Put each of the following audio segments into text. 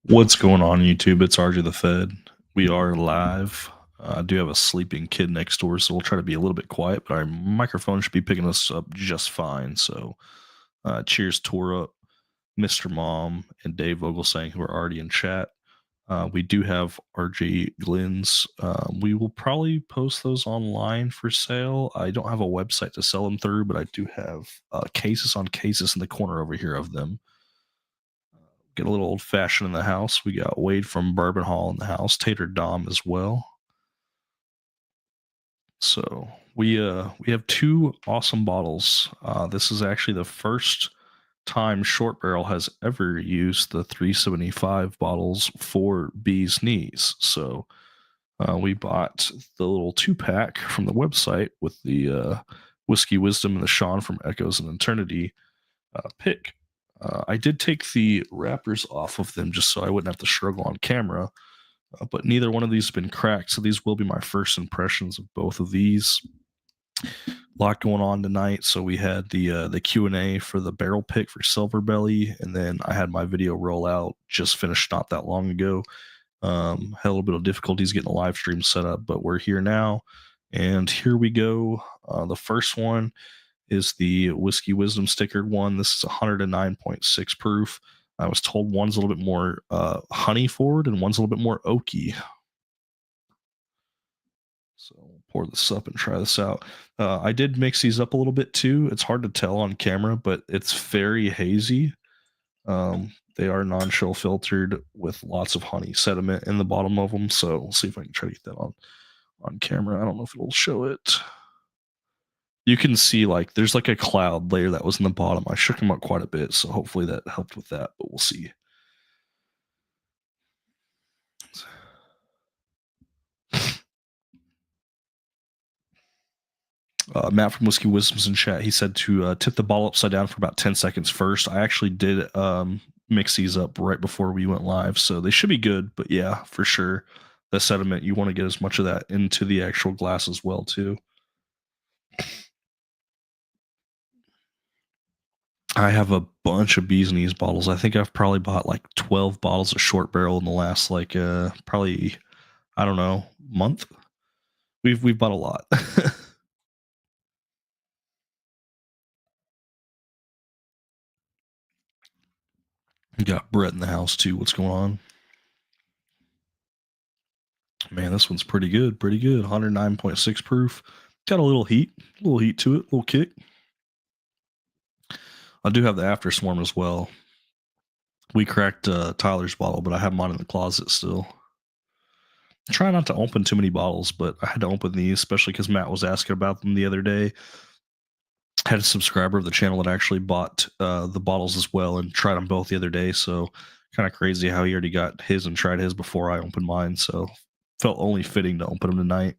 What's going on, YouTube? It's RJ the Fed. We are live. I do have a sleeping kid next door, so we'll try to be a little bit quiet, but our microphone should be picking us up just fine. So, cheers, Tour Up, Mr. Mom, and Dave Vogelsang, who are already in chat. We do have RJ Glenn's. We will probably post those online for sale. I don't have a website to sell them through, but I do have cases on cases in the corner over here of them. Get a little old fashioned in the house. We got Wade from Bourbon Hall in the house, Tater Dom as well. So we have two awesome bottles. This is actually the first time Short Barrel has ever used the 375 bottles for Bee's Knees. So we bought the little 2-pack from the website with the Whiskey Wisdom and the Sean from Echoes and Eternity pick. I did take the wrappers off of them just so I wouldn't have to struggle on camera, but neither one of these has been cracked, so these will be my first impressions of both of these. A lot going on tonight. So we had the Q&A for the barrel pick for Silver Belly, and then I had my video roll out, just finished not that long ago. Had a little bit of difficulties getting a live stream set up, but we're here now, and here we go. The first one is the Whiskey Wisdom stickered one. This is 109.6 proof. I was told one's a little bit more honey forward and one's a little bit more oaky. So we'll pour this up and try this out. I did mix these up a little bit too. It's hard to tell on camera, but it's very hazy. They are non-chill filtered with lots of honey sediment in the bottom of them. So we'll see if I can try to get that on camera. I don't know if it'll show it. You can see like there's like a cloud layer that was in the bottom. I shook them up quite a bit, so hopefully that helped with that, but we'll see. Matt from Whiskey Wisdoms in chat, he said to tip the ball upside down for about 10 seconds first. I actually did mix these up right before we went live, so they should be good, but yeah, for sure. The sediment, you want to get as much of that into the actual glass as well, too. I have a bunch of Bee's Knees bottles. I think I've probably bought like 12 bottles of Short Barrel in the last like probably, I don't know, month. We've bought a lot. We got Brett in the house too. What's going on? Man, this one's pretty good. Pretty good. 109.6 proof. Got a little heat to it, a little kick. I do have the After Swarm as well. We cracked Tyler's bottle, but I have mine in the closet still. Try not to open too many bottles, but I had to open these, especially because Matt was asking about them the other day. I had a subscriber of the channel that actually bought the bottles as well and tried them both the other day. So kind of crazy how he already got his and tried his before I opened mine. So felt only fitting to open them tonight.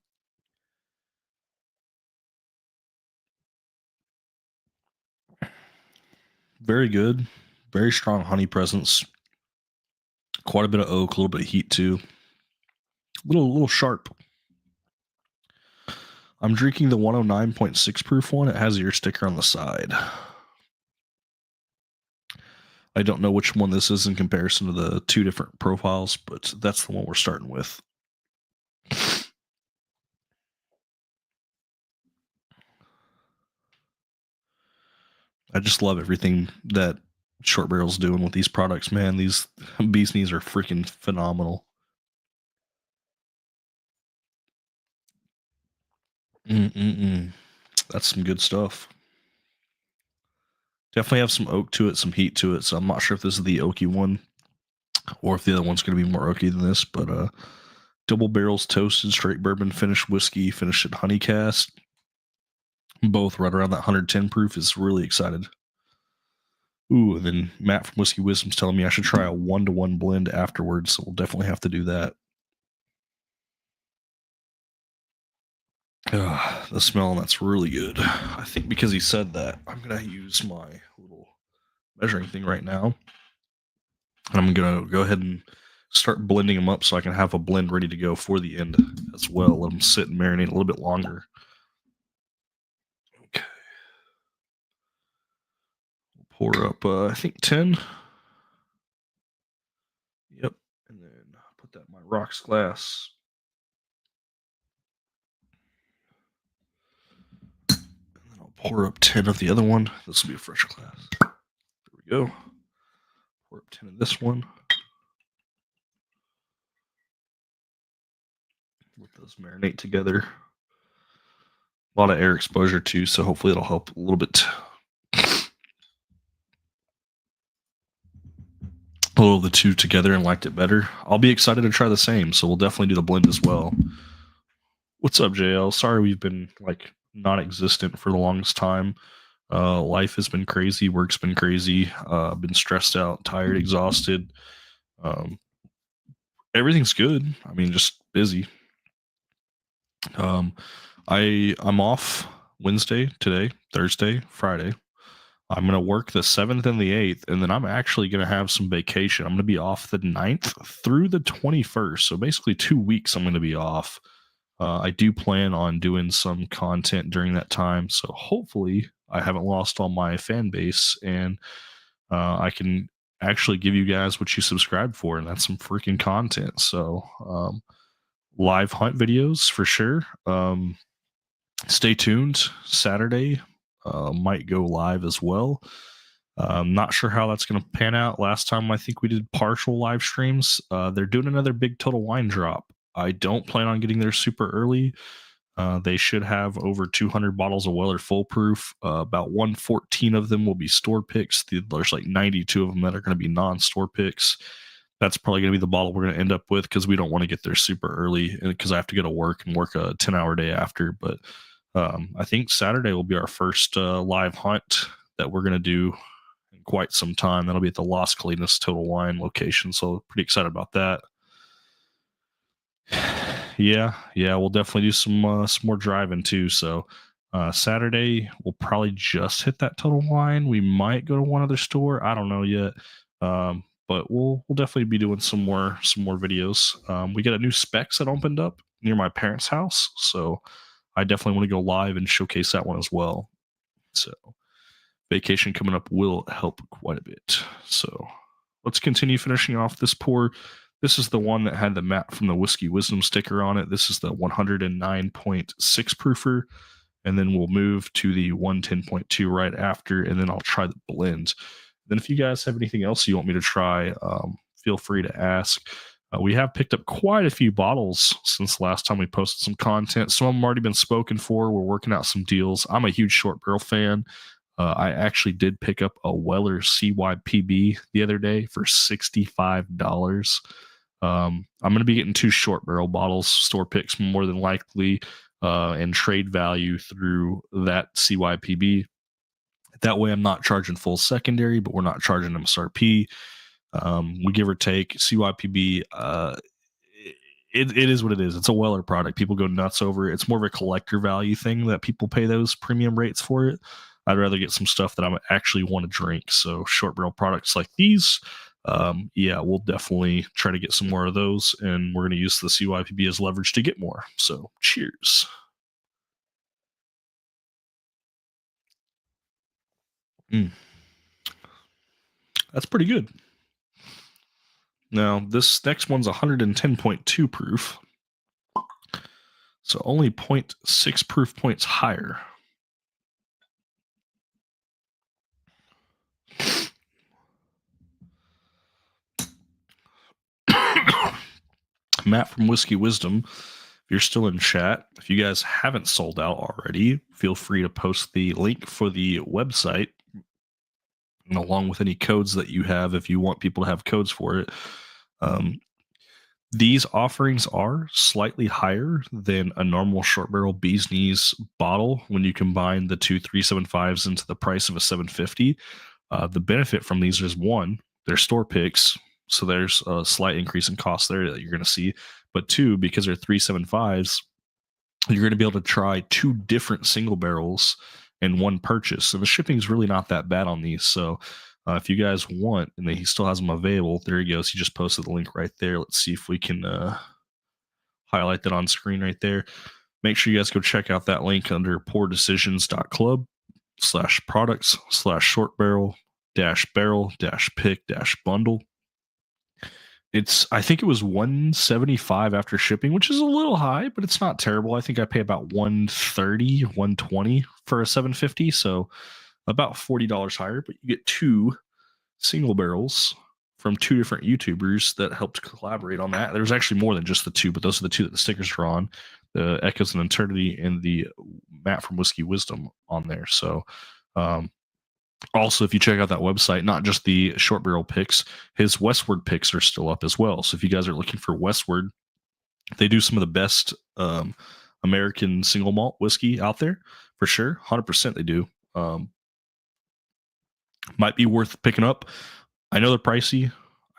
Very good. Very strong honey presence. Quite a bit of oak, a little bit of heat too. Little sharp. I'm drinking the 109.6 proof one. It has your sticker on the side. I don't know which one this is in comparison to the two different profiles, but that's the one we're starting with. I just love everything that Short Barrel's doing with these products, man. These Bee's Knees are freaking phenomenal. Mm-mm-mm. That's some good stuff. Definitely have some oak to it, some heat to it. So I'm not sure if this is the oaky one or if the other one's going to be more oaky than this. But double barrels toasted, straight bourbon finished whiskey, finished at honey cast. Both right around that 110 proof. Is really excited. Ooh, and then Matt from Whiskey Wisdom's telling me I should try a 1-to-1 blend afterwards. So we'll definitely have to do that. The smell on that's really good. I think because he said that, I'm gonna use my little measuring thing right now, and I'm gonna go ahead and start blending them up so I can have a blend ready to go for the end as well. Let them sit and marinate a little bit longer. Okay, we'll pour up. I think 10. Yep, that in my rocks glass. And then I'll pour up 10 of the other one. This will be a fresh glass. There we go. Pour up 10 of this one. Let those marinate together. A lot of air exposure too, so hopefully it'll help a little bit. A little of the two together and liked it better. I'll be excited to try the same, so we'll definitely do the blend as well. What's up, JL? Sorry we've been like non-existent for the longest time. Life has been crazy, work's been crazy. Been stressed out, tired, exhausted. Everything's good. I mean, just busy. I'm off Wednesday, today, Thursday, Friday. I'm gonna work the 7th and the 8th, and then I'm actually gonna have some vacation. I'm gonna be off the 9th through the 21st. So basically 2 weeks I'm gonna be off. I do plan on doing some content during that time. So hopefully I haven't lost all my fan base and I can actually give you guys what you subscribe for, and that's some freaking content. So live hunt videos for sure. Stay tuned. Saturday might go live as well. Not sure how that's going to pan out. Last time I think we did partial live streams. They're doing another big total wine drop. I don't plan on getting there super early. They should have over 200 bottles of Weller foolproof. About 114 of them will be store picks. There's like 92 of them that are going to be non-store picks. That's probably going to be the bottle we're going to end up with because we don't want to get there super early because I have to go to work and work a 10-hour day after. But I think Saturday will be our first live hunt that we're going to do in quite some time. That'll be at the Las Colinas Total Wine location. So pretty excited about that. Yeah, we'll definitely do some more driving too. So Saturday we'll probably just hit that Total Wine. We might go to one other store. I don't know yet. But we'll definitely be doing some more videos. We got a new specs that opened up near my parents' house, so I definitely want to go live and showcase that one as well. So vacation coming up will help quite a bit. So let's continue finishing off this pour. This is the one that had the Matt from the Whiskey Wisdom sticker on it. This is the 109.6 proofer. And then we'll move to the 110.2 right after, and then I'll try the blend. Then if you guys have anything else you want me to try, feel free to ask. We have picked up quite a few bottles since the last time we posted some content. Some of them already been spoken for. We're working out some deals. I'm a huge short barrel fan. I actually did pick up a Weller CYPB the other day for $65. I'm going to be getting 2 short barrel bottles, store picks more than likely, and trade value through that CYPB. That way I'm not charging full secondary, but we're not charging MSRP. We give or take. CYPB, it is what it is. It's a Weller product. People go nuts over it. It's more of a collector value thing that people pay those premium rates for it. I'd rather get some stuff that I actually want to drink. So short barrel products like these, we'll definitely try to get some more of those, and we're going to use the CYPB as leverage to get more. So cheers. That's pretty good. Now, this next one's 110.2 proof. So only 0.6 proof points higher. Matt from Whiskey Wisdom, if you're still in chat, if you guys haven't sold out already, feel free to post the link for the website, and along with any codes that you have if you want people to have codes for it. These offerings are slightly higher than a normal short barrel Bee's Knees bottle when you combine the two 375s into the price of a 750. The benefit from these is, one, they're store picks, so there's a slight increase in cost there that you're going to see. But two, because they're 375s, you're going to be able to try 2 different single barrels in one purchase. And the shipping is really not that bad on these. So if you guys want, and he still has them available, there he goes. He just posted the link right there. Let's see if we can highlight that on screen right there. Make sure you guys go check out that link under poordecisions.club/products/short barrel-pick-bundle. I think it was 175 after shipping, which is a little high, but it's not terrible. I think I pay about 130, 120 for a 750, so about $40 higher, but you get two single barrels from two different YouTubers that helped collaborate on that. There's actually more than just the two, but those are the two that the stickers are on, the Echoes and Eternity and the Matt from Whiskey Wisdom on there. So um, also, if you check out that website, not just the short barrel picks, his Westward picks are still up as well. So if you guys are looking for Westward, they do some of the best American single malt whiskey out there for sure. 100% they do. Might be worth picking up. I know they're pricey.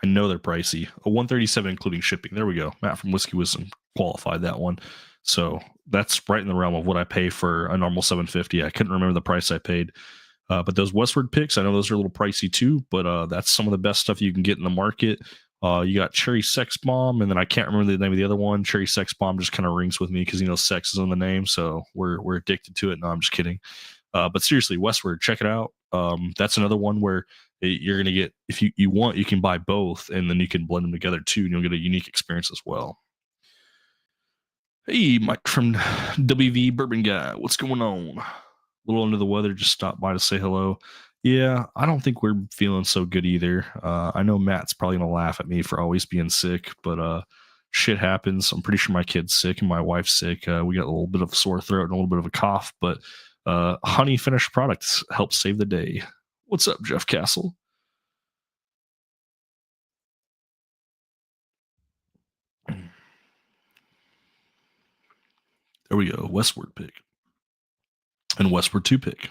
A 137 including shipping. There we go. Matt from Whiskey Wisdom qualified that one. So that's right in the realm of what I pay for a normal 750. I couldn't remember the price I paid. But those Westward picks, I know those are a little pricey too, but that's some of the best stuff you can get in the market. You got Cherry Sex Bomb, and then I can't remember the name of the other one. Cherry Sex Bomb just kind of rings with me because sex is in the name, so we're addicted to it. No, I'm just kidding. But seriously, Westward, check it out. That's another one where you're gonna get, if you want, you can buy both, and then you can blend them together too, and you'll get a unique experience as well. Hey, Mike from WV Bourbon Guy, what's going on? A little under the weather, just stopped by to say hello. Yeah, I don't think we're feeling so good either. I know Matt's probably gonna laugh at me for always being sick, but shit happens. I'm pretty sure my kid's sick and my wife's sick. We got a little bit of a sore throat and a little bit of a cough, but honey finished products help save the day. What's up, Jeff Castle? There we go. Westward pick and Westward 2 pick.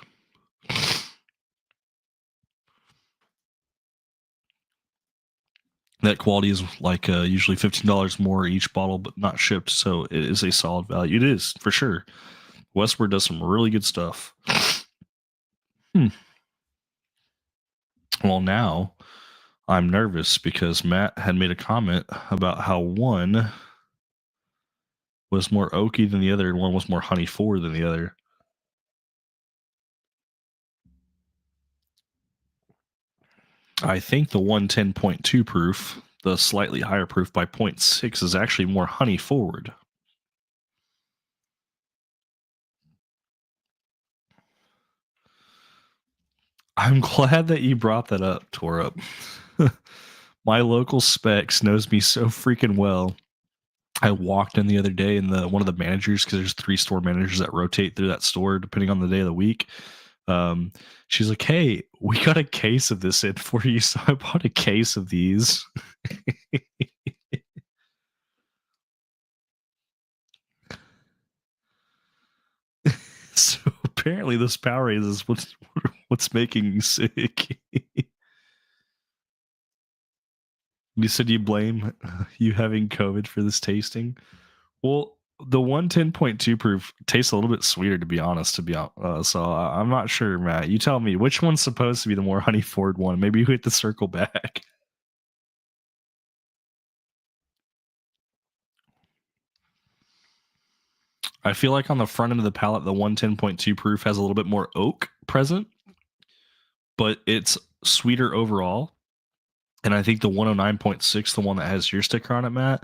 That quality is like usually $15 more each bottle, but not shipped. So it is a solid value. It is for sure. Westward does some really good stuff. Well, now I'm nervous because Matt had made a comment about how one was more oaky than the other and one was more honey forward than the other. I think the 110.2 proof, the slightly higher proof by 0.6, is actually more honey forward. I'm glad that you brought that up, Torup. My local specs knows me so freaking well. I walked in the other day, and one of the managers, because there's 3 store managers that rotate through that store depending on the day of the week. She's like, "Hey, we got a case of this in for you," so I bought a case of these. So apparently, this Powerade is what's making you sick. You said you blame you having COVID for this tasting. Well, the 110.2 proof tastes a little bit sweeter, to be honest. So I'm not sure, Matt. You tell me which one's supposed to be the more honey forward one. Maybe you hit the circle back. I feel like on the front end of the palate, the 110.2 proof has a little bit more oak present, but it's sweeter overall. And I think the 109.6, the one that has your sticker on it, Matt,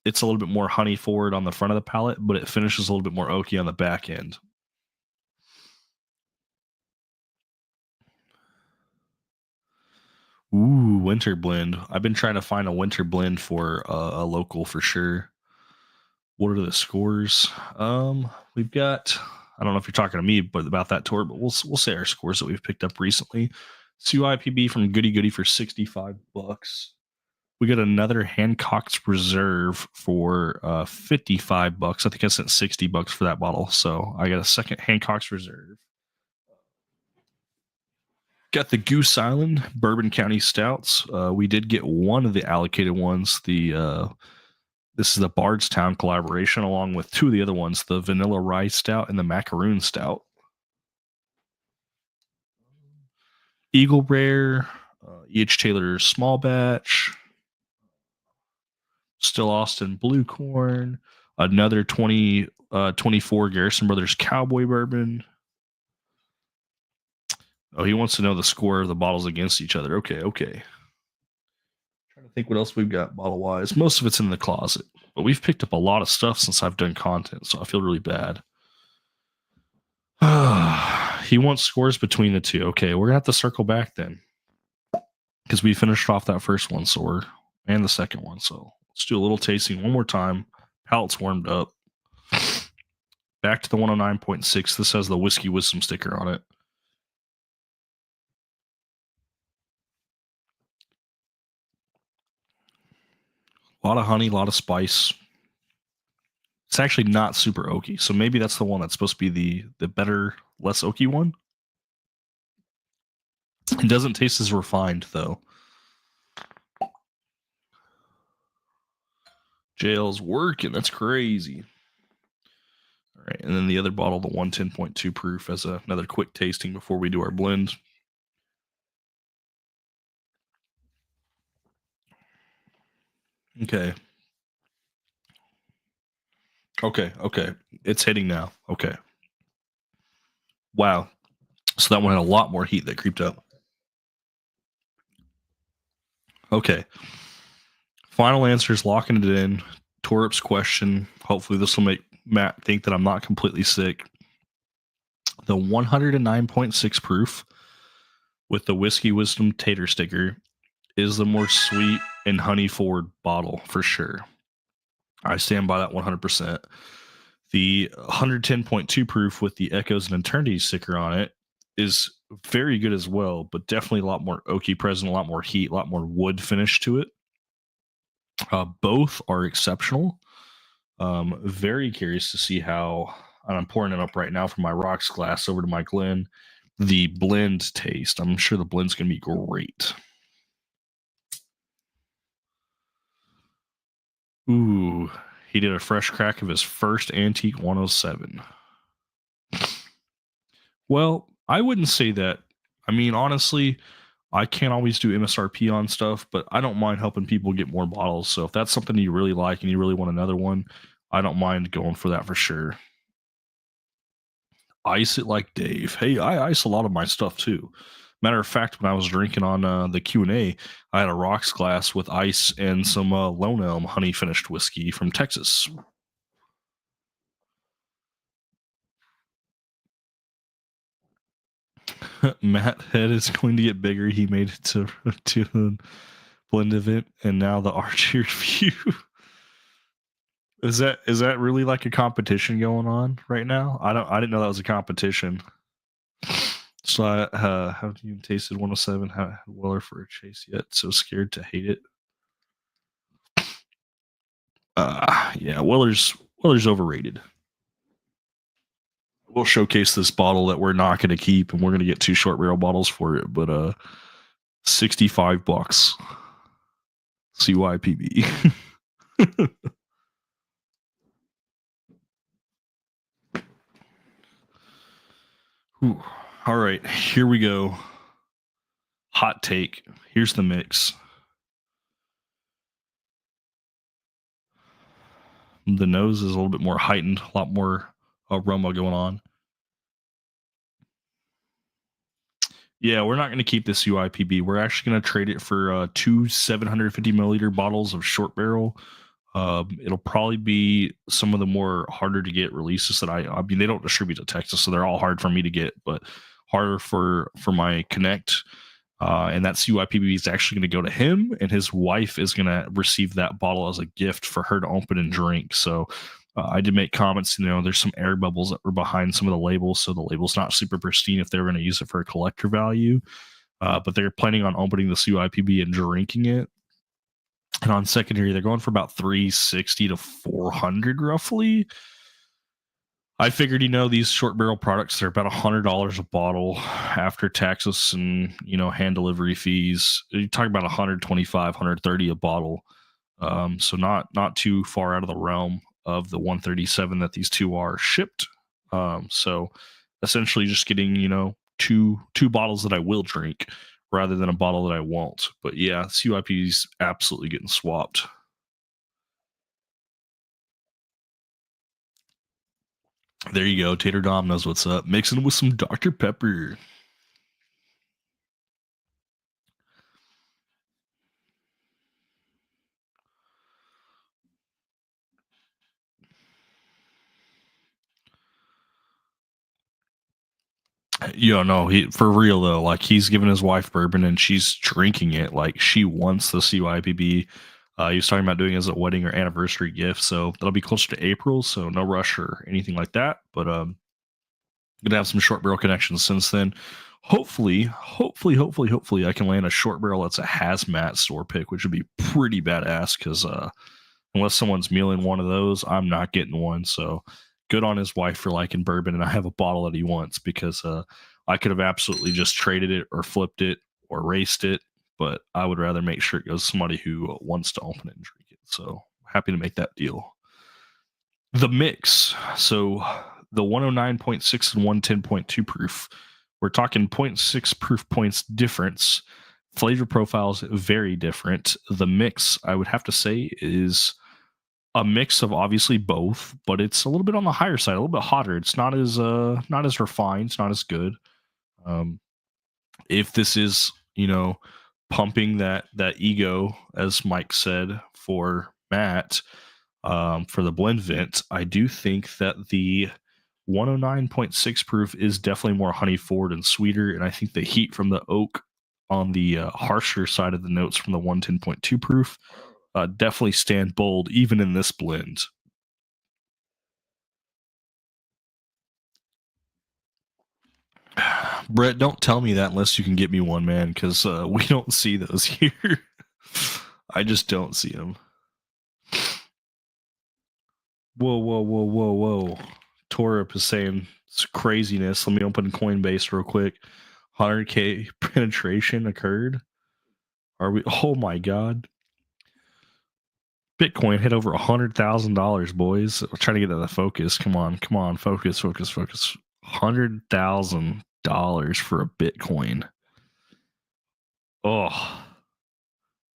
it's a little bit more honey forward on the front of the palate, but it finishes a little bit more oaky on the back end. Ooh, winter blend. I've been trying to find a winter blend for a local for sure. What are the scores? We've got. I don't know if you're talking to me, but about that tour, but we'll say our scores that we've picked up recently. 2 IPB from Goody Goody for $65. We got another Hancock's Reserve for $55. I think I sent $60 for that bottle, so I got a second Hancock's Reserve. Got the Goose Island Bourbon County Stouts. We did get one of the allocated ones. This is the Bardstown collaboration, along with 2 of the other ones, the Vanilla Rye Stout and the Macaroon Stout. Eagle Rare, E.H. Taylor Small Batch, Still Austin Blue Corn, another 24 Garrison Brothers Cowboy Bourbon. Oh, he wants to know the score of the bottles against each other. Okay. Trying to think what else we've got bottle wise. Most of it's in the closet, but we've picked up a lot of stuff since I've done content, so I feel really bad. He wants scores between the two. Okay, we're gonna have to circle back then because we finished off that first one, so and the second one. So let's do a little tasting one more time. Palate's warmed up. Back to the 109.6. This has the whiskey wisdom sticker on it. A lot of honey, a lot of spice. It's actually not super oaky, so maybe that's the one that's supposed to be the better, less oaky one. It doesn't taste as refined though. Jail's working. That's crazy. All right, and then the other bottle, the 110.2 proof, as another quick tasting before we do our blend. Okay. Okay. It's hitting now. Okay. Wow. So that one had a lot more heat that creeped up. Okay. Final answers, locking it in. Torup's question. Hopefully this will make Matt think that I'm not completely sick. The 109.6 proof with the whiskey wisdom tater sticker is the more sweet and honey forward bottle for sure. I stand by that 100%. The 110.2 proof with the Echoes and Eternity sticker on it is very good as well, but definitely a lot more oaky present, a lot more heat, a lot more wood finish to it. Both are exceptional. Very curious to see how, and I'm pouring it up right now from my rocks glass over to my Glen, the blend taste. I'm sure the blend's going to be great. Ooh, he did a fresh crack of his first Antique 107. Well, I wouldn't say that. I mean, honestly, I can't always do MSRP on stuff, but I don't mind helping people get more bottles. So if that's something you really like and you really want another one, I don't mind going for that for sure. Ice it like Dave. Hey, I ice a lot of my stuff too. Matter of fact, when I was drinking on the Q&A, I had a rocks glass with ice and some Lone Elm honey finished whiskey from Texas. Matt head is going to get bigger. He made it to a blend event, and now the Archer view. Is that really like a competition going on right now? I didn't know that was a competition. So I haven't even tasted 107. Haven't had Weller for a chase yet. So scared to hate it. Yeah, Weller's overrated. We'll showcase this bottle that we're not going to keep, and we're going to get 2 short barrel bottles for it. But $65 CYPB. Ooh. All right, here we go. Hot take. Here's the mix. The nose is a little bit more heightened, a lot more aroma going on. Yeah, we're not going to keep this UIPB. We're actually going to trade it for 2 750 milliliter bottles of short barrel. It'll probably be some of the more harder to get releases that I mean, they don't distribute to Texas, so they're all hard for me to get, but harder for my Connect. And that CYPB is actually going to go to him, and his wife is going to receive that bottle as a gift for her to open and drink. So I did make comments, there's some air bubbles that were behind some of the labels, so the label's not super pristine if they were going to use it for a collector value. But they're planning on opening the CYPB and drinking it. And on secondary, they're going for about 360 to 400 roughly. I figured, these short barrel products, they're about $100 a bottle after taxes and, hand delivery fees. You're talking about 125, 130 a bottle. So not too far out of the realm of the 137 that these two are shipped. So essentially just getting, two bottles that I will drink rather than a bottle that I won't. But yeah, CYP is absolutely getting swapped. There you go. Tater Dom knows what's up. Mixing with some Dr. Pepper. You know, he for real though. Like he's giving his wife bourbon and she's drinking it. Like she wants the CYPB. He was talking about doing it as a wedding or anniversary gift, so that'll be closer to April. So no rush or anything like that. But gonna have some short barrel connections since then. Hopefully, I can land a short barrel that's a hazmat store pick, which would be pretty badass. Because unless someone's mealing one of those, I'm not getting one. So good on his wife for liking bourbon, and I have a bottle that he wants because I could have absolutely just traded it or flipped it or raced it, but I would rather make sure it goes to somebody who wants to open it and drink it. So happy to make that deal. The mix. So the 109.6 and 110.2 proof. We're talking zero point 0.6 proof points difference. Flavor profiles very different. The mix, I would have to say, is a mix of obviously both, but it's a little bit on the higher side, a little bit hotter. It's not as refined, it's not as good. Um, if this is, pumping that ego, as Mike said for Matt, for the blend vent, I do think that the 109.6 proof is definitely more honey forward and sweeter, and I think the heat from the oak on the harsher side of the notes from the 110.2 proof definitely stand bold even in this blend. Brett, don't tell me that unless you can get me one, man, because we don't see those here. I just don't see them. Whoa. Torip is saying it's craziness. Let me open Coinbase real quick. 100K penetration occurred. Are we? Oh my God. Bitcoin hit over $100,000, boys. We're trying to get to the focus. Come on. Focus. $100,000 for a Bitcoin. Oh,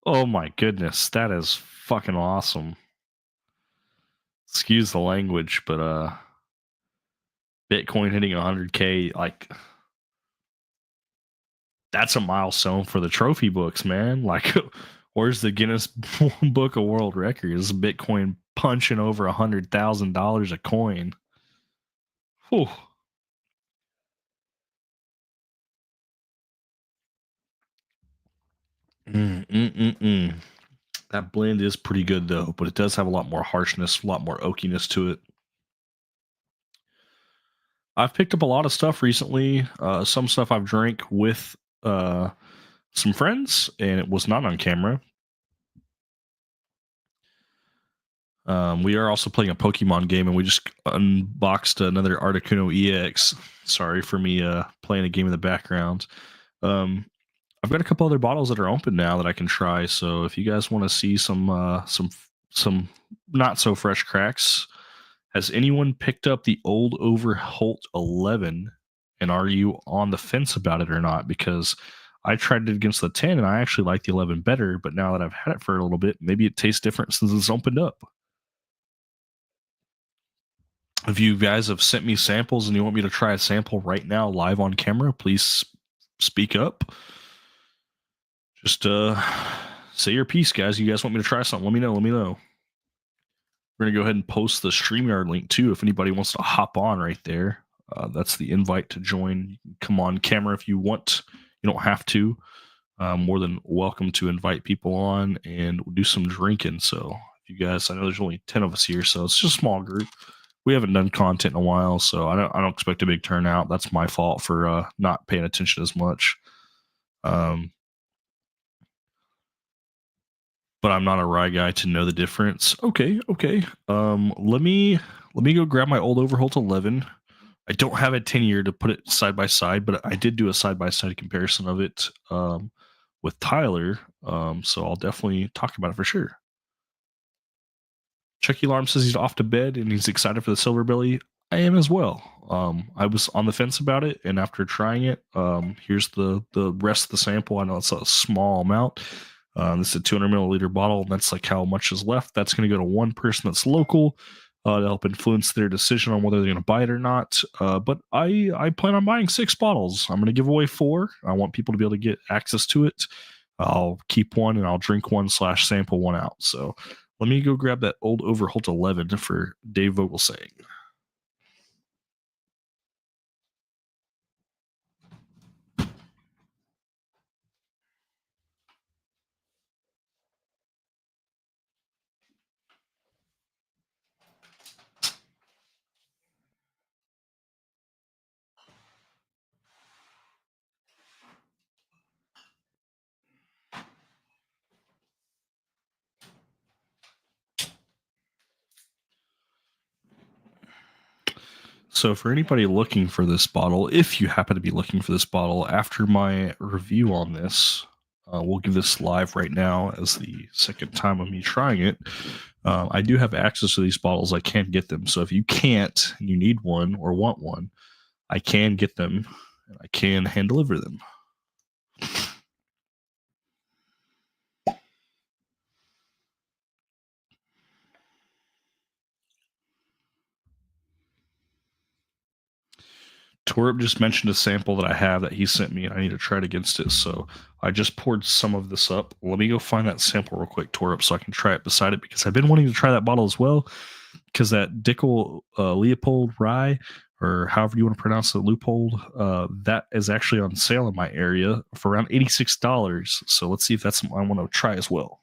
oh my goodness. That is fucking awesome. Excuse the language, but Bitcoin hitting 100K, like that's a milestone for the trophy books, man. Like, where's the Guinness Book of World Records? Bitcoin punching over $100,000 a coin. Whew. Mm. That blend is pretty good though, but it does have a lot more harshness, a lot more oakiness to it. I've picked up a lot of stuff recently. Some stuff I've drank with some friends, and it was not on camera. We are also playing a Pokemon game, and we just unboxed another Articuno EX. Sorry for me playing a game in the background. I've got a couple other bottles that are open now that I can try. So if you guys want to see some not so fresh cracks, has anyone picked up the old Overholt 11? And are you on the fence about it or not? Because I tried it against the 10 and I actually like the 11 better. But now that I've had it for a little bit, maybe it tastes different since it's opened up. If you guys have sent me samples and you want me to try a sample right now live on camera, please speak up. Just say your piece, guys. You guys want me to try something? Let me know. We're gonna go ahead and post the StreamYard link too if anybody wants to hop on right there. That's the invite to join. You can come on camera if you want. You don't have to. More than welcome to invite people on and we'll do some drinking. So if you guys, I know there's only 10 of us here, so it's just a small group. We haven't done content in a while, so I don't expect a big turnout. That's my fault for not paying attention as much. But I'm not a rye guy to know the difference. Okay. Let me go grab my old Overholt 11. I don't have a 10-year to put it side by side, but I did do a side by side comparison of it with Tyler. So I'll definitely talk about it for sure. Chucky Alarm says he's off to bed and he's excited for the Silver Belly. I am as well. I was on the fence about it, and after trying it, here's the rest of the sample. I know it's a small amount. This is a 200 milliliter bottle, and that's like how much is left. That's going to go to one person that's local to help influence their decision on whether they're going to buy it or not. But I plan on buying 6 bottles. I'm going to give away 4. I want people to be able to get access to it. I'll keep one and I'll drink one / sample one out. So let me go grab that old Overholt 11 for Dave Vogelsang. So, for anybody looking for this bottle, if you happen to be looking for this bottle after my review on this, we'll give this live right now as the second time of me trying it. I do have access to these bottles. I can get them. So, if you can't and you need one or want one, I can get them and I can hand deliver them. Torb just mentioned a sample that I have that he sent me, and I need to try it against it. So I just poured some of this up. Let me go find that sample real quick, Torb, so I can try it beside it, because I've been wanting to try that bottle as well. Because that Dickel Leopold Rye, or however you want to pronounce it, Leupold, that is actually on sale in my area for around $86. So let's see if that's something I want to try as well.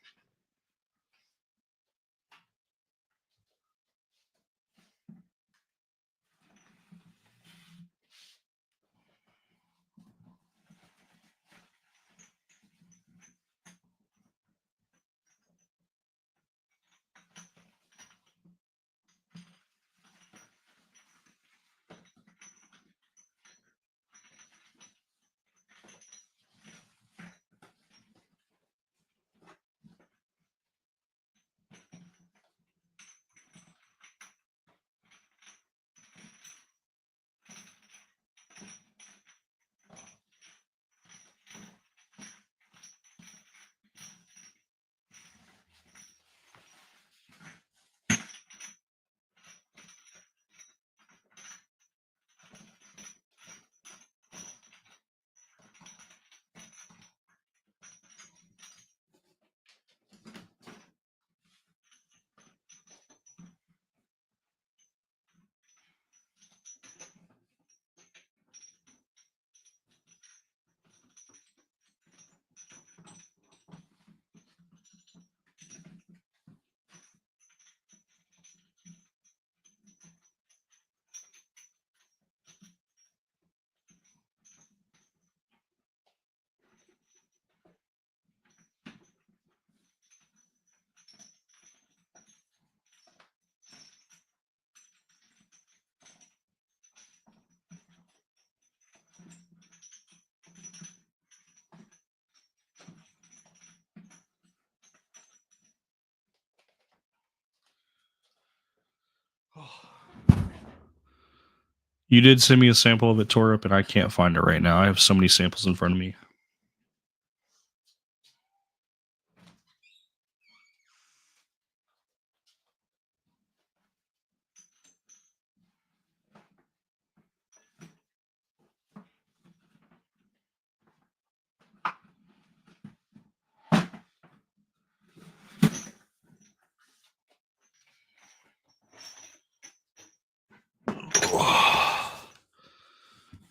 You did send me a sample of it, Torb, and I can't find it right now. I have so many samples in front of me.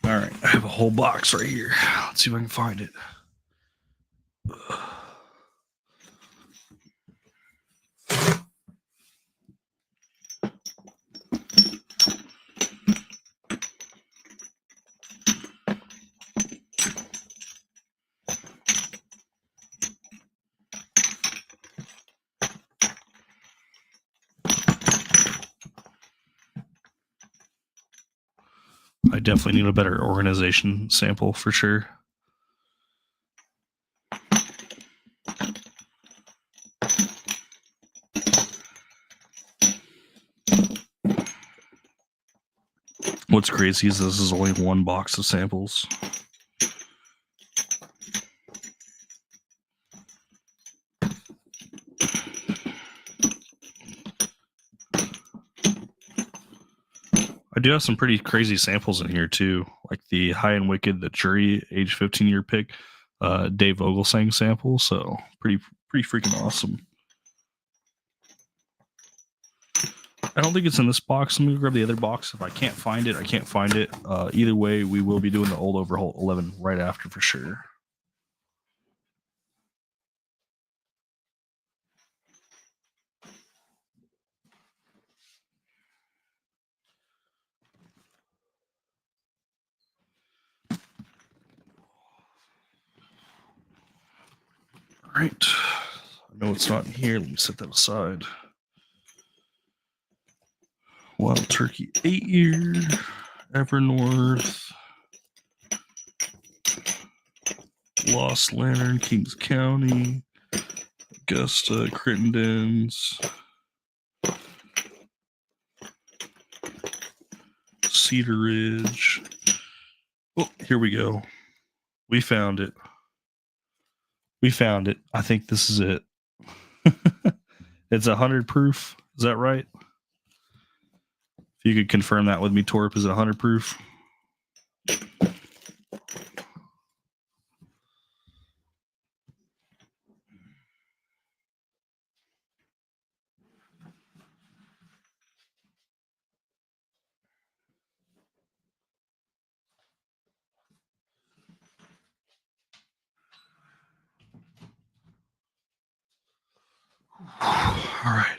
All right, I have a whole box right here. Let's see if I can find it. I definitely need a better organization sample for sure. What's crazy is this is only one box of samples. I do have some pretty crazy samples in here too, like the High and Wicked, the Jury age 15-year pick, Dave Vogelsang sample. So pretty freaking awesome. I don't think it's in this box. Let me grab the other box. If I can't find it, I can't find it. Either way, we will be doing the old overhaul 11 right after for sure. All right. I know it's not in here. Let me set that aside. Wild Turkey 8-year, Evernorth, Lost Lantern, Kings County, Augusta, Crittenden's, Cedar Ridge. Oh, here we go. We found it. We found it. I think this is it. It's 100 proof. Is that right? If you could confirm that with me, Torp, is it 100 proof? All right.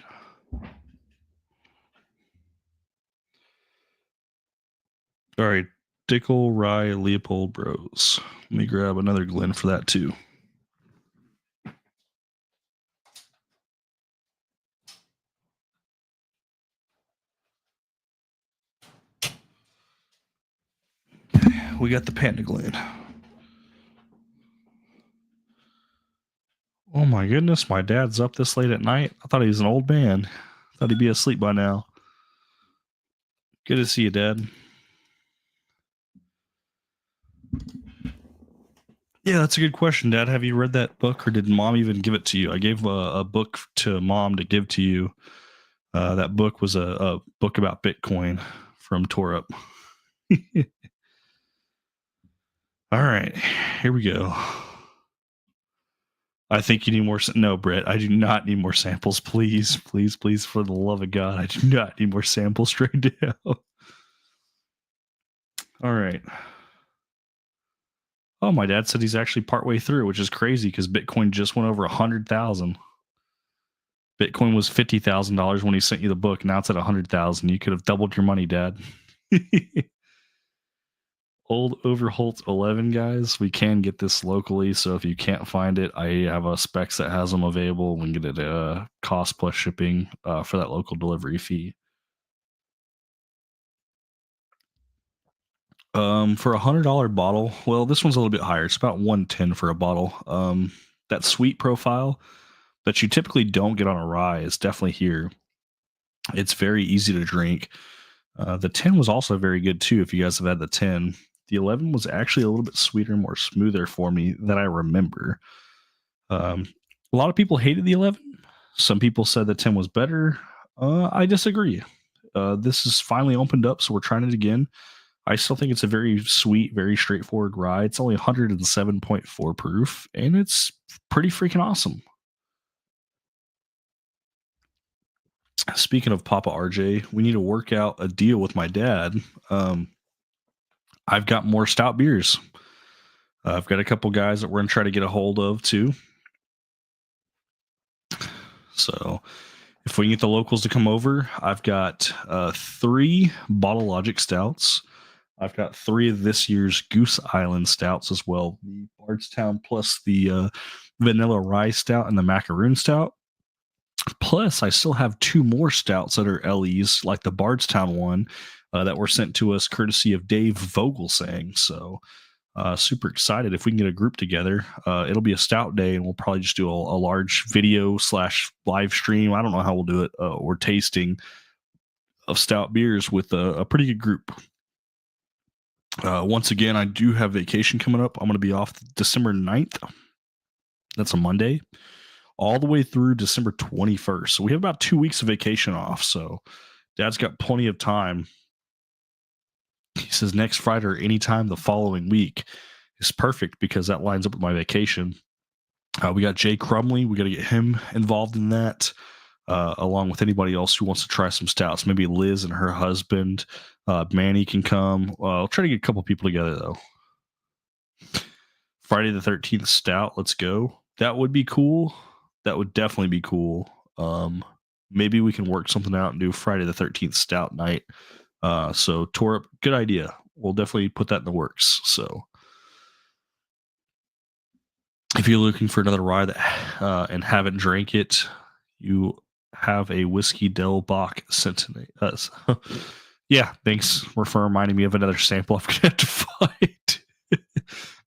All right. Dickel, Rye, Leopold Bros. Let me grab another Glen for that too. We got the Panda Glen. Oh my goodness, my dad's up this late at night. I thought he was an old man. Thought he'd be asleep by now. Good to see you, Dad. Yeah, that's a good question, Dad. Have you read that book, or did Mom even give it to you? I gave a book to Mom to give to you. That book was a book about Bitcoin from Torup. All right, here we go. I think you need more. No, Brett, I do not need more samples. Please, please, please, for the love of God, I do not need more samples straight down. All right. Oh, my dad said he's actually partway through, which is crazy because Bitcoin just went over 100,000. Bitcoin was $50,000 when he sent you the book. Now it's at 100,000. You could have doubled your money, Dad. Old Overholt 11, guys. We can get this locally, so if you can't find it, I have a Specs that has them available. We can get it at cost plus shipping for that local delivery fee. For $100 bottle, well, this one's a little bit higher. It's about 110 for a bottle. That sweet profile that you typically don't get on a rye is definitely here. It's very easy to drink. The 10 was also very good too. If you guys have had the 10, the 11 was actually a little bit sweeter, more smoother for me than I remember. A lot of people hated the 11. Some people said the 10 was better. I disagree. This is finally opened up, so we're trying it again. I still think it's a very sweet, very straightforward rye. It's only 107.4 proof, and it's pretty freaking awesome. Speaking of Papa RJ, we need to work out a deal with my dad. I've got more stout beers. I've got a couple guys that we're going to try to get a hold of too. So if we can get the locals to come over, I've got 3 Bottle Logic stouts. I've got 3 of this year's Goose Island stouts as well. The Bardstown plus the Vanilla Rye Stout and the Macaroon Stout. Plus, I still have 2 more stouts that are LEs, like the Bardstown one, that were sent to us courtesy of Dave Vogelsang. So, super excited if we can get a group together. It'll be a stout day, and we'll probably just do a large video / live stream. I don't know how we'll do it, or tasting of stout beers with a pretty good group. Once again, I do have vacation coming up. I'm going to be off December 9th. That's a Monday, all the way through December 21st. So we have about 2 weeks of vacation off. So Dad's got plenty of time. He says next Friday or anytime the following week is perfect because that lines up with my vacation. We got Jay Crumley. We got to get him involved in that, along with anybody else who wants to try some stouts. Maybe Liz and her husband. Manny can come. I'll try to get a couple people together, though. Friday the 13th stout. Let's go. That would be cool. That would definitely be cool. Maybe we can work something out and do Friday the 13th stout night. So Torup, good idea. We'll definitely put that in the works. So if you're looking for another rye that and haven't drank it, you have a whiskey Del Bach sent to me. Yeah, thanks for reminding me of another sample I've got to find.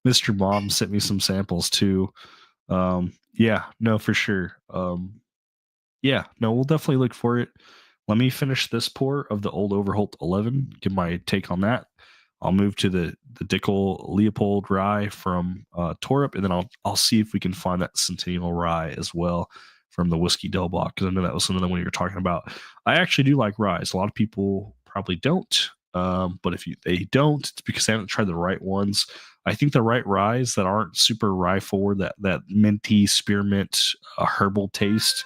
Mr. Mom sent me some samples too. Yeah, no, for sure. Yeah, no, we'll definitely look for it. Let me finish this pour of the Old Overholt 11. Give my take on that. I'll move to the Dickel Leopold rye from Torup, and then I'll see if we can find that Centennial rye as well from the Whiskey Delbach, because I know that was something that when you were talking about. I actually do like rye. A lot of people probably don't, but if they don't, it's because they haven't tried the right ones. I think the right ryes that aren't super rye forward, that minty spearmint herbal taste.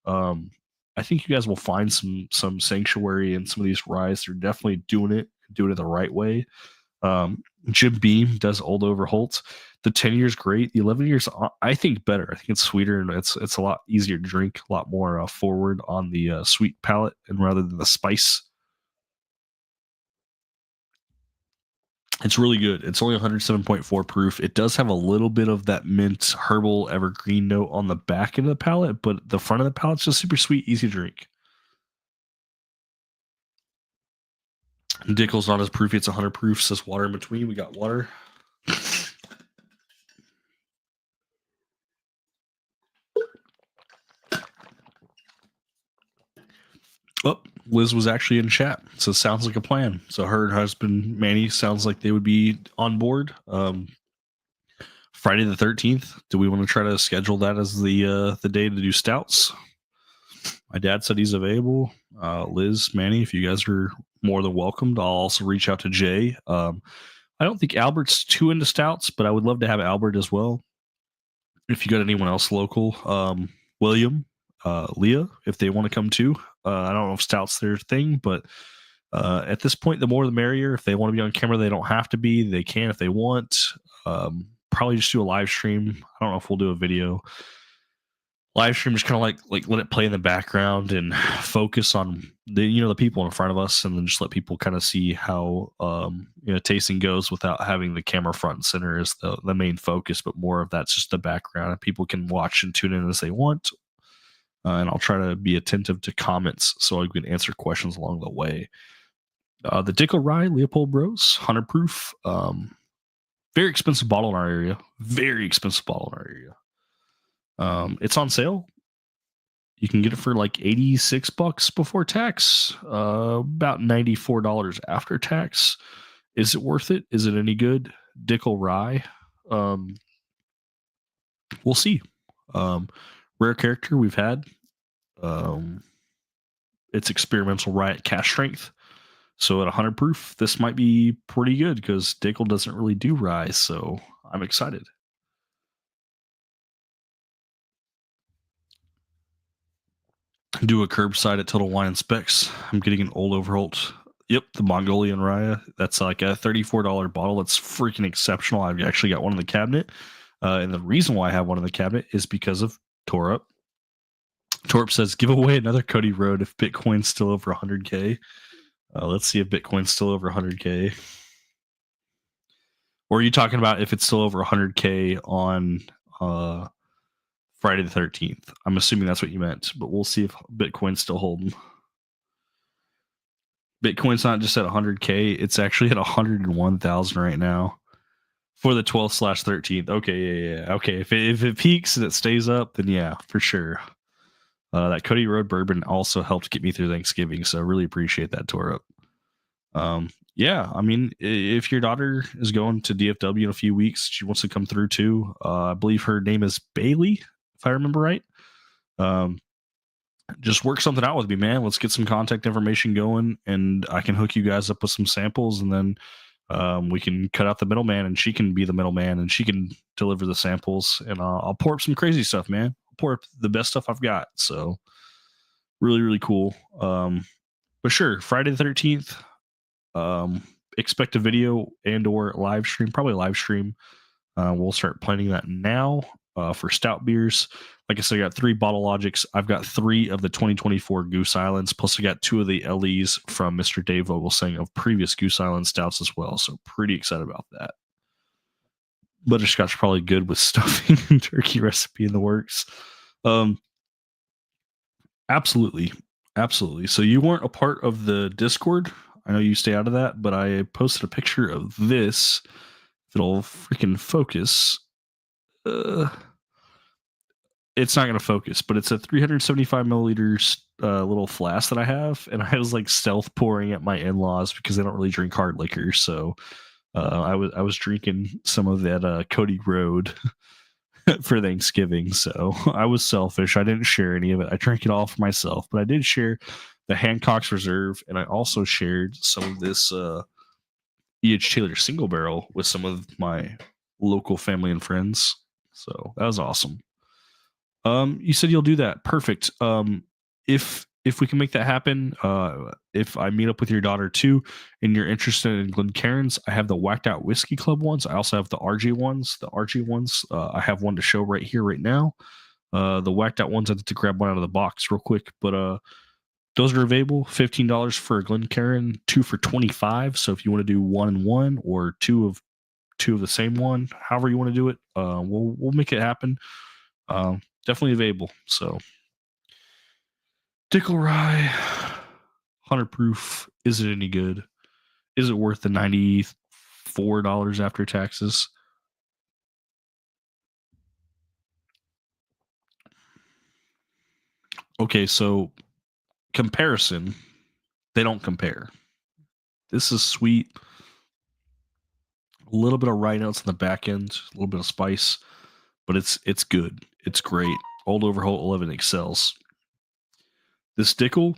Um, I think you guys will find some sanctuary in some of these ryes. They're definitely doing it the right way. Jim Beam does Old Overholt. The 10 years great. The 11 years I think better. I think it's sweeter and it's a lot easier to drink, a lot more forward on the sweet palate and rather than the spice. It's really good. It's only 107.4 proof. It does have a little bit of that mint herbal evergreen note on the back end of the palate, but the front of the palate's just super sweet, easy to drink. Dickel's not as proofy. It's 100 proof. Says water in between. We got water. Oh, Liz was actually in chat. So sounds like a plan. So her and husband Manny sounds like they would be on board. Friday the 13th. Do we want to try to schedule that as the day to do stouts? My dad said he's available. Liz, Manny, if you guys are more than welcomed, I'll also reach out to Jay. I don't think Albert's too into stouts, but I would love to have Albert as well. If you got anyone else local, William, Leah, if they want to come too. I don't know if stout's their thing, but at this point, the more the merrier. If they want to be on camera, they don't have to be. They can if they want. Probably just do a live stream. I don't know if we'll do a video. Live stream just kind of like let it play in the background and focus on the people in front of us, and then just let people kind of see how tasting goes without having the camera front and center as the main focus, but more of that's just the background, and people can watch and tune in as they want. And I'll try to be attentive to comments so I can answer questions along the way. The Dickel Rye Leopold Bros 100 proof, very expensive bottle in our area. Very expensive bottle in our area. It's on sale. You can get it for like $86 before tax, about $94 after tax. Is it worth it? Is it any good? Dickel Rye. We'll see. Rare character we've had. It's experimental rye at cash strength. So at 100 proof, this might be pretty good because Dickel doesn't really do rye. So I'm excited. Do a curbside at Total Wine and Specs. I'm getting an Old Overholt. Yep, the Mongolian Raya. That's like a $34 bottle. That's freaking exceptional. I've actually got one in the cabinet. And the reason why I have one in the cabinet is because of Torup. Torup says, give away another Cody Road if Bitcoin's still over 100K. Let's see if Bitcoin's still over 100K. Or are you talking about if it's still over 100K on Friday the 13th? I'm assuming that's what you meant, but we'll see if Bitcoin's still holding. Bitcoin's not just at 100K, it's actually at 101,000 right now for the 12/13th. Okay, yeah. Okay, if it peaks and it stays up, then yeah, for sure. That Cody Road bourbon also helped get me through Thanksgiving, so I really appreciate that, Torup. Yeah, I mean, if your daughter is going to DFW in a few weeks, she wants to come through too. I believe her name is Bailey, if I remember right. Just work something out with me, man. Let's get some contact information going, and I can hook you guys up with some samples, and then we can cut out the middleman, and she can be the middleman, and she can deliver the samples, and I'll pour up some crazy stuff, man. I'll pour up the best stuff I've got. So really, really cool. But sure, Friday the 13th. Expect a video and or live stream, probably live stream. We'll start planning that now for stout beers. Like I said, I got 3 Bottle Logics. I've got 3 of the 2024 Goose Islands, plus I got 2 of the LEs from Mr. Dave Vogelsang of previous Goose Island stouts as well. So pretty excited about that. Butterscotch probably good with stuffing and turkey recipe in the works. Absolutely. Absolutely. So you weren't a part of the Discord. I know you stay out of that, but I posted a picture of this. If it'll freaking focus. Uh, it's not going to focus, but it's a 375 milliliters little flask that I have, and I was like stealth pouring at my in-laws because they don't really drink hard liquor. So I was drinking some of that Cody Road for Thanksgiving. So I was selfish. I didn't share any of it. I drank it all for myself, but I did share the Hancock's Reserve, and I also shared some of this E.H. Taylor single barrel with some of my local family and friends. So that was awesome. You said you'll do that. Perfect. If we can make that happen, if I meet up with your daughter too, and you're interested in Glencairns, I have the Whacked Out Whiskey Club ones. I also have the RG ones. The RG ones, I have one to show right here, right now. The Whacked Out ones, I have to grab one out of the box real quick, but those are available. $15 for a Glencairn, two for 25. So if you want to do one and one, or two of the same one, however you want to do it, we'll make it happen. Definitely available. So Dickel Rye, 100 proof. Is it any good? Is it worth the $94 after taxes? Okay, so comparison, they don't compare. This is sweet, a little bit of rye notes on the back end, a little bit of spice, but it's good. It's great. Old Overholt 11 excels. This Dickel,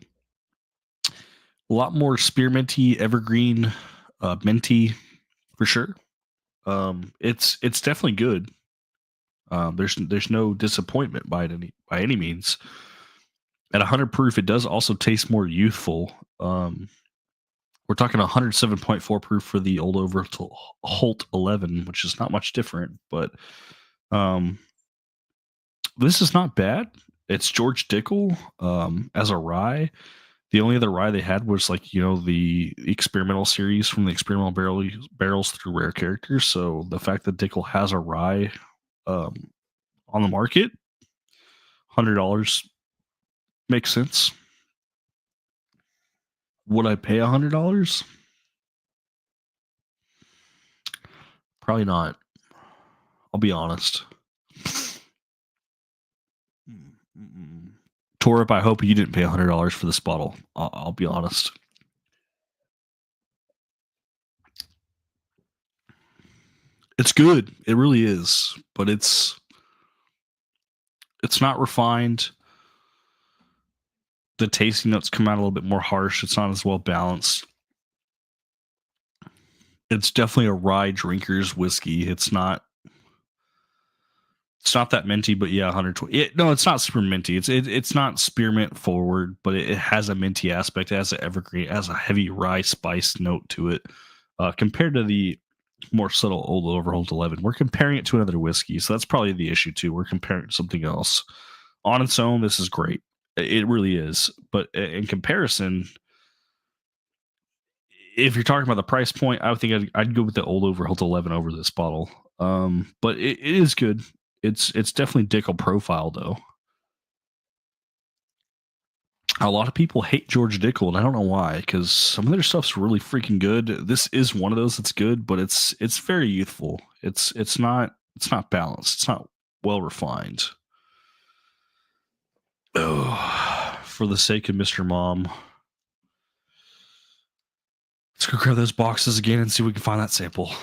a lot more spearminty, evergreen, minty for sure. It's definitely good. There's no disappointment by any means. At 100 proof, it does also taste more youthful. We're talking 107.4 proof for the Old Overholt 11, which is not much different, but um, this is not bad. It's George Dickel as a rye. The only other rye they had was like the experimental series from the experimental barrels through rare characters. So the fact that Dickel has a rye um, on the market, $100 makes sense. Would I pay $100? Probably not. I'll be honest. Torip, I hope you didn't pay $100 for this bottle. I'll be honest. It's good. It really is, but it's not refined. The tasting notes come out a little bit more harsh. It's not as well balanced. It's definitely a rye drinker's whiskey. It's not that minty, but yeah, 120. No, it's not super minty. It's not spearmint forward, but it has a minty aspect. It has an evergreen, it has a heavy rye spice note to it. Compared to the more subtle Old Overholt 11, we're comparing it to another whiskey, so that's probably the issue too. We're comparing it to something else. On its own, this is great. It really is. But in comparison, if you're talking about the price point, I would think I'd go with the Old Overholt 11 over this bottle. But it is good. It's definitely Dickel profile though. A lot of people hate George Dickel, and I don't know why, because some of their stuff's really freaking good. This is one of those that's good, but it's very youthful. It's not balanced. It's not well refined. Oh, for the sake of Mr. Mom, let's go grab those boxes again and see if we can find that sample.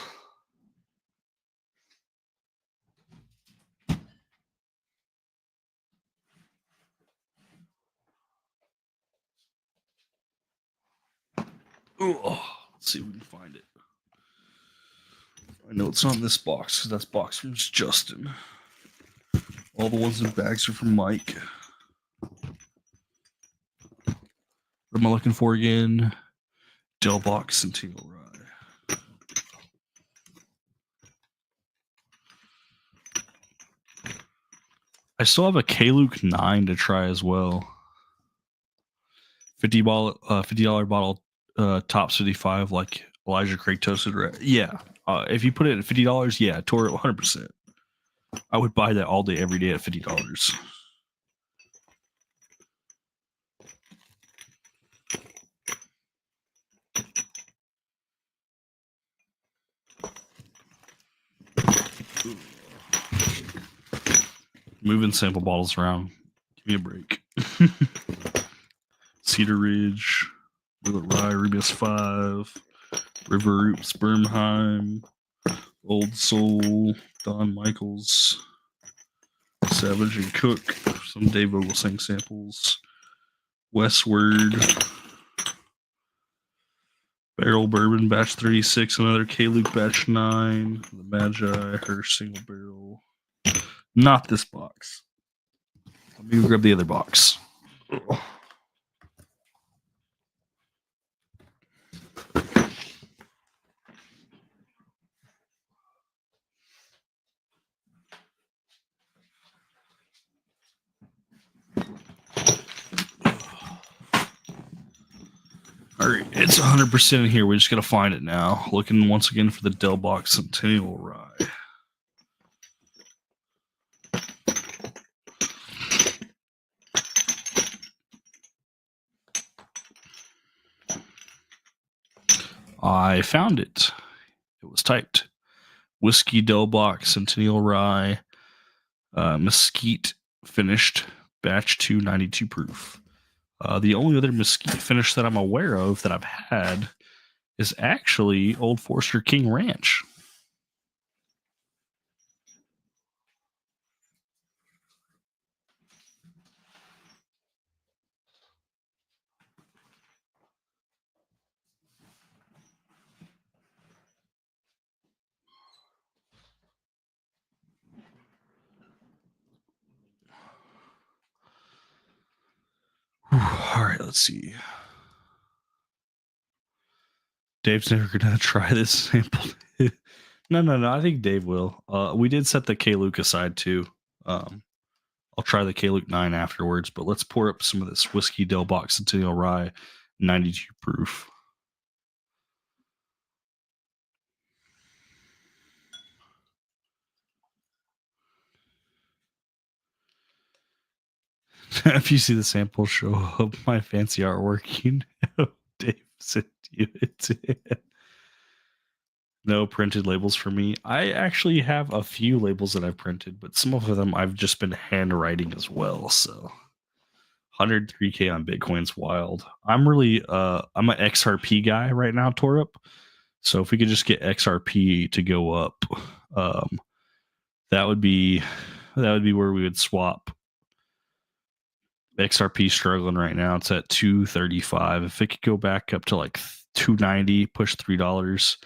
Oh, let's see if we can find it. I know it's on this box because that's box from Justin. All the ones in bags are from Mike. What am I looking for again? Del Box Centennial Rye. I still have a K-Luke 9 to try as well. $50 bottle, top 55, like Elijah Craig toasted. Yeah. If you put it at $50, yeah, Tor 100%. I would buy that all day, every day at $50. moving sample bottles around. Give me a break. Cedar Ridge, Willet Rye, Rebus 5, River Root, Spermheim, Old Soul, Don Michaels, Savage and Cook, some Dave Vogelsang samples, Westward, Barrel Bourbon Batch 36, another K-Luke Batch 9, the Magi, her single barrel. Not this box. Let me grab the other box. All right, it's 100% in here. We just got to find it now. Looking once again for the Del Box Centennial Rye. I found it. It was typed. Whiskey Del Box Centennial Rye, Mesquite finished, batch 2, 92 proof. The only other Mesquite finish that I'm aware of that I've had is actually Old Forester King Ranch. All right, let's see. Dave's never gonna try this sample. No. I think Dave will. We did set the K-Luke aside too. I'll try the K-Luke 9 afterwards, but let's pour up some of this Whiskey Del Box Centennial Rye, 92 proof. If you see the sample show up my fancy artwork, you know Dave sent you it. No printed labels for me. I actually have a few labels that I've printed, but some of them I've just been handwriting as well. So 103K on Bitcoin's wild. I'm an XRP guy right now, Torup. So if we could just get XRP to go up, that would be where we would swap. XRP struggling right now. It's at 235. If it could go back up to like 290, push $3,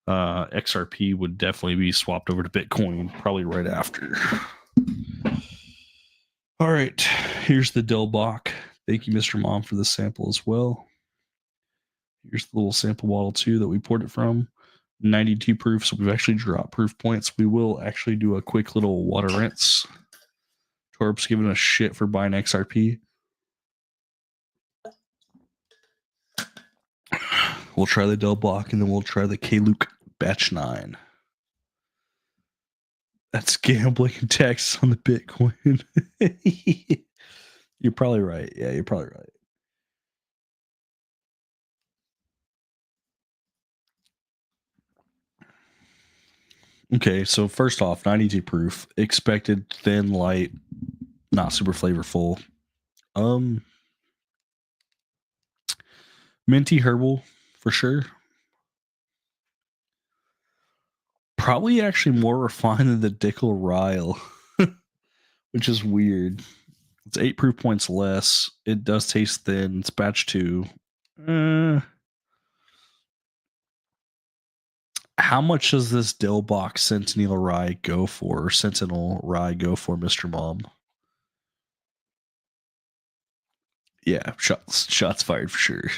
XRP would definitely be swapped over to Bitcoin probably right after. All right, here's the Del Bach. Thank you, Mr. Mom, for the sample as well. Here's the little sample bottle too that we poured it from. 92 proof, so we've actually dropped proof points. We will actually do a quick little water rinse. Torp's giving us shit for buying XRP. We'll try the Del Bach and then we'll try the K-Luke Batch 9. That's gambling and taxes on the Bitcoin. You're probably right. Yeah, you're probably right. Okay, so first off, 92 proof, expected thin, light, not super flavorful. Minty herbal for sure. Probably actually more refined than the Dickel Ryle, which is weird. It's 8 proof points less. It does taste thin. It's batch 2. How much does this Del Box Sentinel Rye go for? Sentinel Rye go for, Mr. Mom? Yeah, shots fired for sure.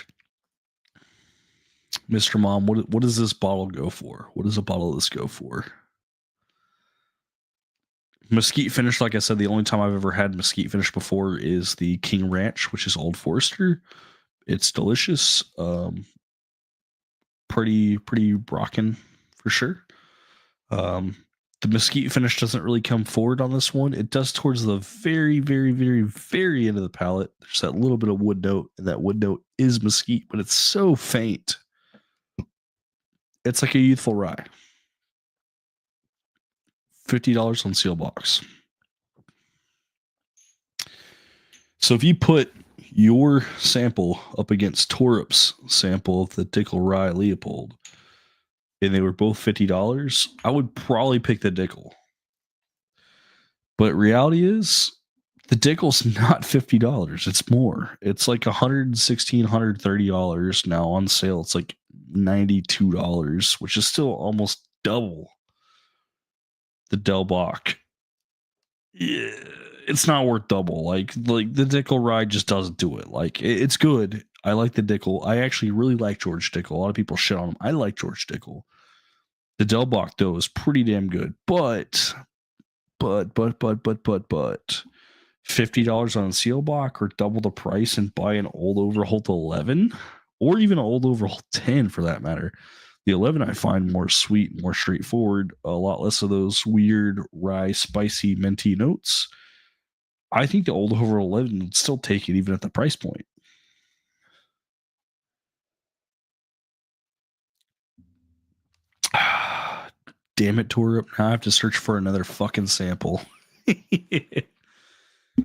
Mr. Mom, what does this bottle go for? What does a bottle of this go for? Mesquite finish, like I said, the only time I've ever had mesquite finish before is the King Ranch, which is Old Forester. It's delicious. Pretty rockin' for sure. The mesquite finish doesn't really come forward on this one. It does towards the very, very, very, very end of the palate. There's that little bit of wood note, and that wood note is mesquite, but it's so faint. It's like a youthful rye. $50 on Seal Box. So if you put your sample up against Torup's sample of the Dickel Rye Leopold, and they were both $50, I would probably pick the Dickel. But reality is, the Dickel's not $50. It's more. It's like $116, $130 now on sale. It's like $92, which is still almost double the Del Bach. Yeah, it's not worth double. Like the Dickel ride just doesn't do it. Like it's good. I like the Dickel. I actually really like George Dickel. A lot of people shit on him. I like George Dickel. The Del Bach though is pretty damn good. But $50 on a seal block or double the price and buy an old Overholt 11 or even an old Overholt 10 for that matter. The 11 I find more sweet, more straightforward, a lot less of those weird rye, spicy, minty notes. I think the old Overholt 11 would still take it even at the price point. Damn it, Torup. Now I have to search for another fucking sample.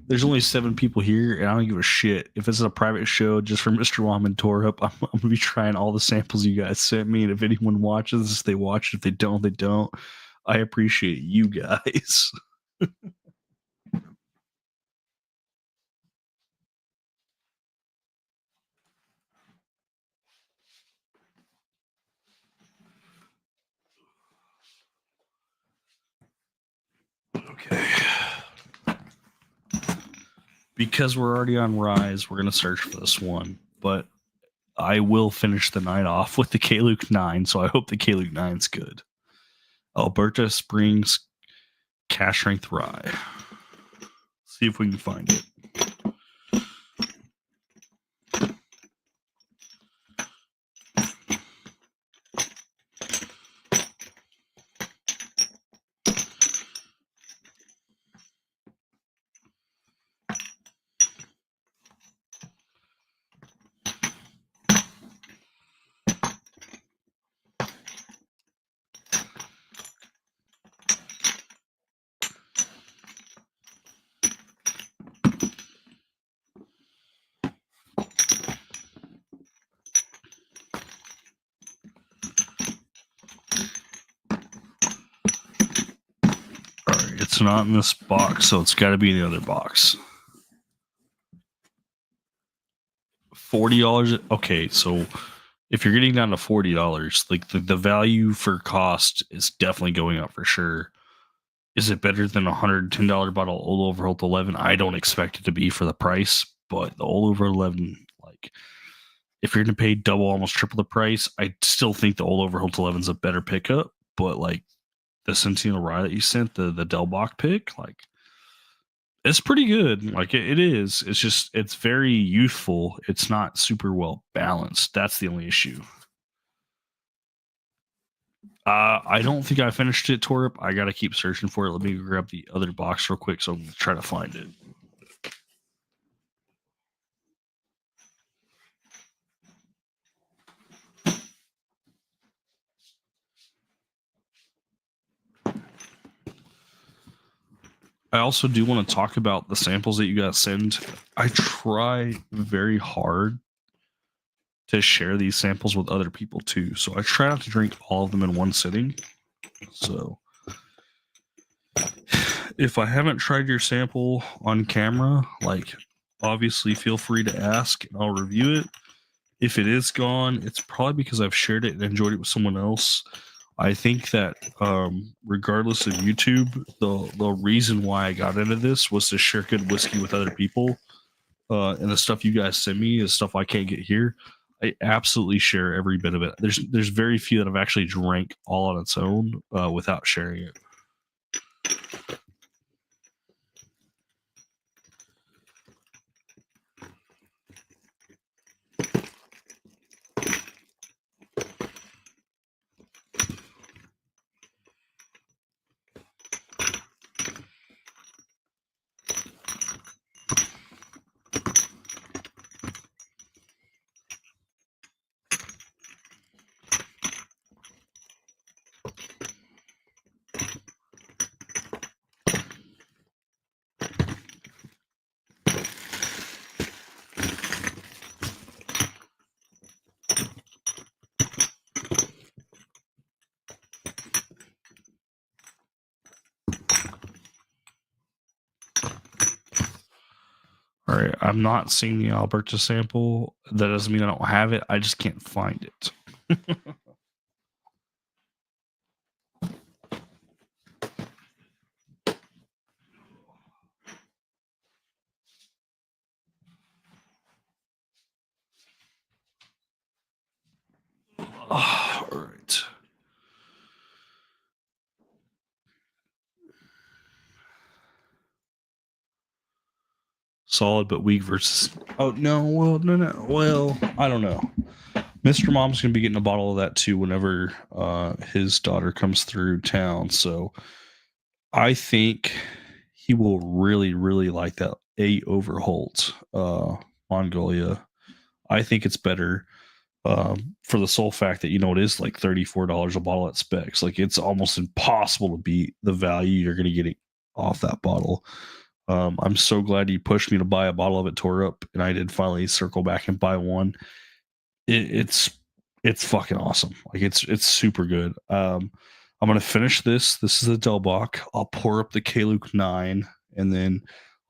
There's only 7 people here, and I don't give a shit. If it's a private show just for Mr. Wom and Torup, I'm going to be trying all the samples you guys sent me. And if anyone watches this, they watch. If they don't, they don't. I appreciate you guys. Okay. Because we're already on Rise, we're going to search for this one. But I will finish the night off with the K-Luke 9, so I hope the K-Luke 9's good. Alberta Springs Cash Strength Rye. See if we can find it. It's not in this box, so it's got to be in the other box. $40. Okay, so if you're getting down to $40, like the value for cost is definitely going up for sure. Is it better than a $110 bottle Old Overholt 11? I don't expect it to be for the price, but the Old Overholt 11, like if you're going to pay double, almost triple the price, I still think the Old Overholt 11 is a better pickup. But like the Centennial Rye that you sent, the Del Bach pick, like it's pretty good. Like it is. It's just it's very youthful. It's not super well balanced. That's the only issue. I don't think I finished it, Torp. I gotta keep searching for it. Let me grab the other box real quick so I'm gonna try to find it. I also do want to talk about the samples that you guys send. I try very hard to share these samples with other people too. So I try not to drink all of them in one sitting. So if I haven't tried your sample on camera, like obviously feel free to ask and I'll review it. If it is gone, it's probably because I've shared it and enjoyed it with someone else. I think that regardless of YouTube, the reason why I got into this was to share good whiskey with other people. And the stuff you guys send me is stuff I can't get here. I absolutely share every bit of it. There's very few that I've actually drank all on its own without sharing it. All right, I'm not seeing the Alberta sample. That doesn't mean I don't have it. I just can't find it. All right. Solid but weak versus. Oh no! Well, no. Well, I don't know. Mr. Mom's gonna be getting a bottle of that too whenever his daughter comes through town. So I think he will really, really like that A Overholt Mongolia. I think it's better for the sole fact that it is like $34 a bottle at Specs. Like it's almost impossible to beat the value you're going to get off that bottle. I'm so glad you pushed me to buy a bottle of it, tore up, and I did finally circle back and buy one. It's fucking awesome. Like it's super good. I'm gonna finish this. This is a Delbach. I'll pour up the K-Luke 9, and then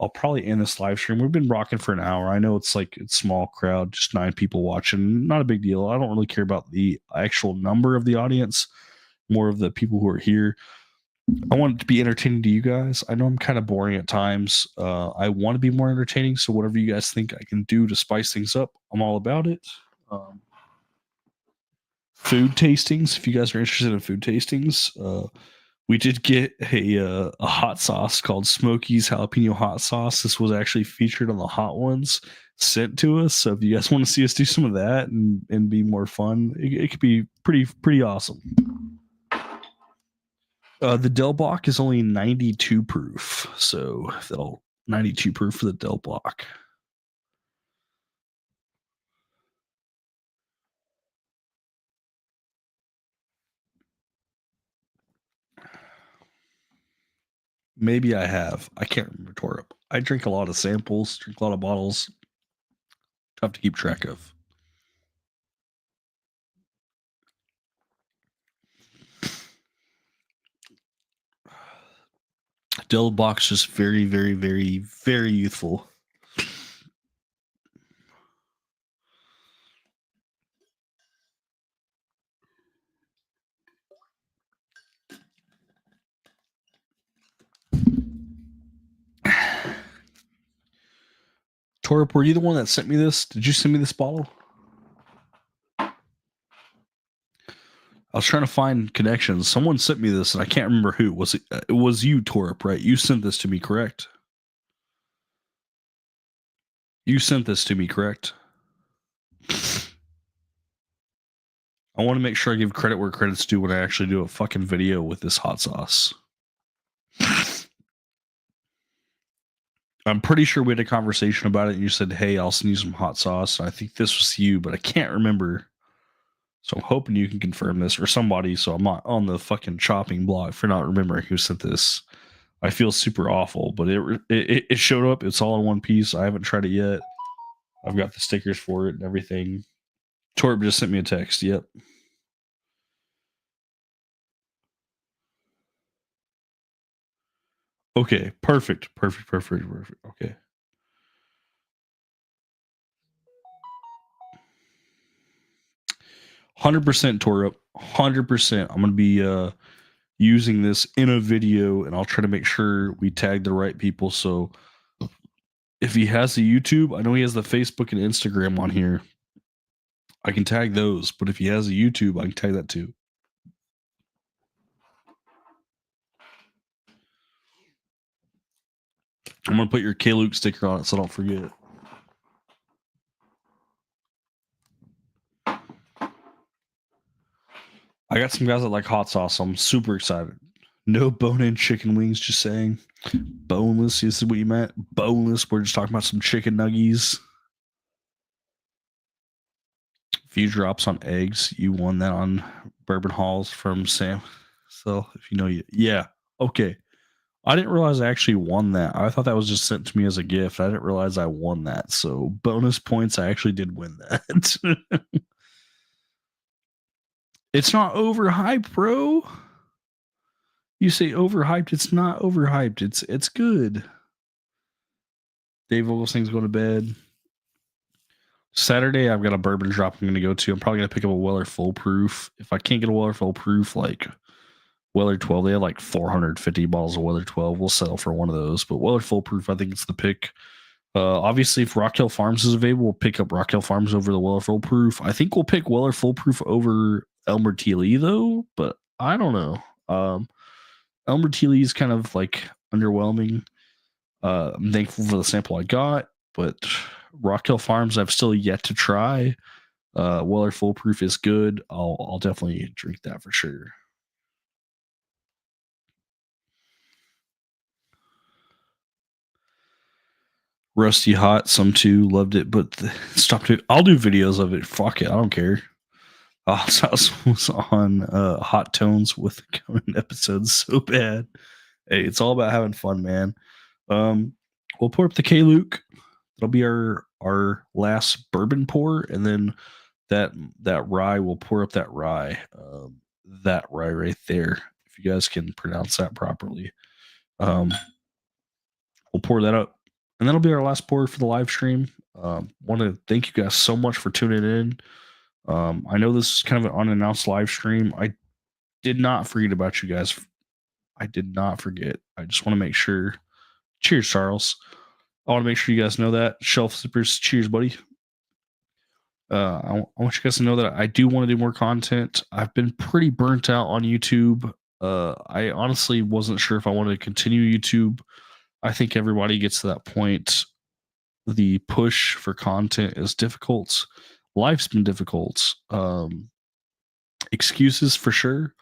I'll probably end this live stream. We've been rocking for an hour. I know it's like it's small crowd, just 9 people watching. Not a big deal. I don't really care about the actual number of the audience, more of the people who are here. I want it to be entertaining to you guys. I know I'm kind of boring at times. I want to be more entertaining. So whatever you guys think I can do to spice things up, I'm all about it. Food tastings. If you guys are interested in food tastings, we did get a hot sauce called Smokey's Jalapeno Hot Sauce. This was actually featured on the Hot Ones sent to us. So if you guys want to see us do some of that and be more fun, it could be pretty awesome. The Delbach is only 92 proof, so that'll 92 proof for the Delbach. Maybe I have. I can't remember, Torp. I drink a lot of samples, drink a lot of bottles. Tough to keep track of. Delbach's just very, very, very, very youthful. Torp, were you the one that sent me this? Did you send me this bottle? I was trying to find connections. Someone sent me this, and I can't remember who. Was it? It was you, Torp, right? You sent this to me, correct? You sent this to me, correct? I want to make sure I give credit where credit's due when I actually do a fucking video with this hot sauce. I'm pretty sure we had a conversation about it, and you said, "Hey, I'll send you some hot sauce." And I think this was you, but I can't remember. So I'm hoping you can confirm this or somebody, so I'm not on the fucking chopping block for not remembering who sent this. I feel super awful, but it showed up. It's all in one piece. I haven't tried it yet. I've got the stickers for it and everything. Torb just sent me a text. Yep. Okay. Perfect. Okay. 100% tore up. 100%. I'm gonna be using this in a video, and I'll try to make sure we tag the right people. So if he has the YouTube, I know he has the Facebook and Instagram on here. I can tag those, but if he has a YouTube, I can tag that too. I'm gonna put your K-Luke sticker on it so I don't forget. I got some guys that like hot sauce, so I'm super excited. No bone-in chicken wings, just saying. Boneless, this is what you meant. Boneless, we're just talking about some chicken nuggies. Few drops on eggs. You won that on Bourbon Halls from Sam. So if you know you, yeah, okay. I didn't realize I actually won that. I thought that was just sent to me as a gift. I didn't realize I won that. So bonus points, I actually did win that. It's not overhyped, bro. You say overhyped. It's not overhyped. It's good. Dave Oglesing's going to bed. Saturday, I've got a bourbon drop I'm going to go to. I'm probably going to pick up a Weller Full Proof. If I can't get a Weller Full Proof, like Weller 12, they have like 450 bottles of Weller 12. We'll settle for one of those. But Weller Full Proof, I think it's the pick. Obviously, if Rock Hill Farms is available, we'll pick up Rock Hill Farms over the Weller Full Proof. I think we'll pick Weller Full Proof over Elmer T. Lee, though, but I don't know. Elmer T. Lee is kind of like underwhelming. I'm thankful for the sample I got, but Rock Hill Farms I've still yet to try. Weller Full Proof is good. I'll definitely drink that for sure. Rusty Hot, some too loved it, but stop it. I'll do videos of it. Fuck it, I don't care. I was on Hot Tones with Conan episodes so bad. Hey, it's all about having fun, man. We'll pour up the K Luke. That'll be our last bourbon pour, and then that rye, we'll pour up that rye. That rye right there, if you guys can pronounce that properly. We'll pour that up, and that'll be our last pour for the live stream. Want to thank you guys so much for tuning in. I know this is kind of an unannounced live stream. I did not forget about you guys. I did not forget. I just want to make sure. Cheers, Charles. I want to make sure you guys know that. Shelf Sippers, cheers, buddy. I want you guys to know that I do want to do more content. I've been pretty burnt out on YouTube. I honestly wasn't sure if I wanted to continue YouTube. I think everybody gets to that point. The push for content is difficult. Life's been difficult. Excuses for sure.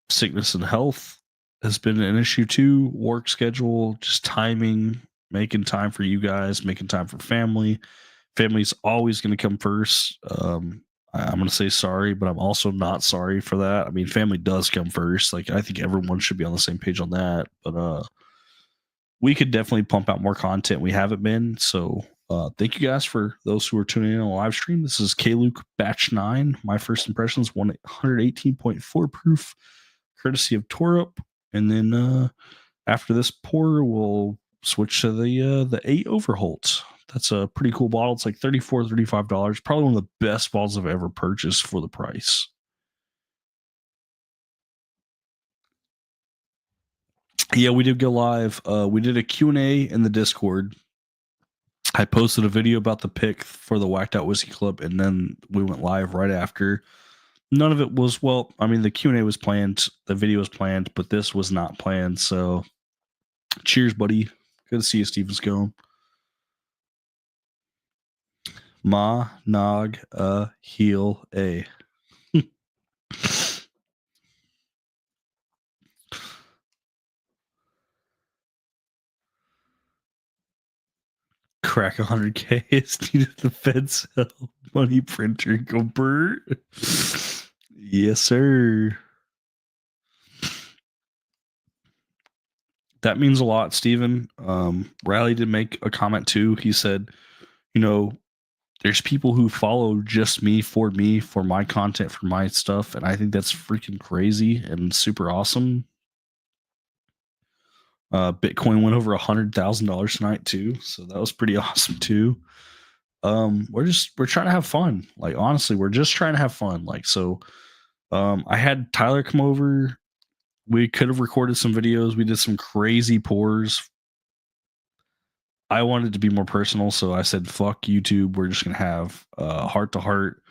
Sickness and health has been an issue too. Work schedule, just timing, making time for you guys, making time for family. Family's always going to come first. I'm going to say sorry, but I'm also not sorry for that. I mean, family does come first. Like, I think everyone should be on the same page on that. But we could definitely pump out more content. We haven't been. So thank you guys for those who are tuning in on the live stream. This is K Luke Batch 9. My first impressions, 118.4 proof, courtesy of Torup. And then after this pour, we'll switch to the 8 Overholt. That's a pretty cool bottle. It's like $34, $35. Probably one of the best bottles I've ever purchased for the price. Yeah, we did go live. We did a Q&A in the Discord. I posted a video about the pick for the Whacked Out Whiskey Club, and then we went live right after. None of it was, well, I mean, the Q&A was planned, the video was planned, but this was not planned. So cheers, buddy. Good to see you, Steven Scone. Ma, nog, heel, a. Crack 100K is needed the Fed sell money printer. Go Bert. Yes, sir. That means a lot, Steven. Riley did make a comment too. He said, you know, there's people who follow just me, for my content, for my stuff. And I think that's freaking crazy and super awesome. Bitcoin went over $100,000 tonight too. So that was pretty awesome too. We're trying to have fun. Like, honestly, we're just trying to have fun. Like, so, I had Tyler come over. We could have recorded some videos. We did some crazy pours. I wanted to be more personal, so I said, fuck YouTube. We're just going to have heart to heart,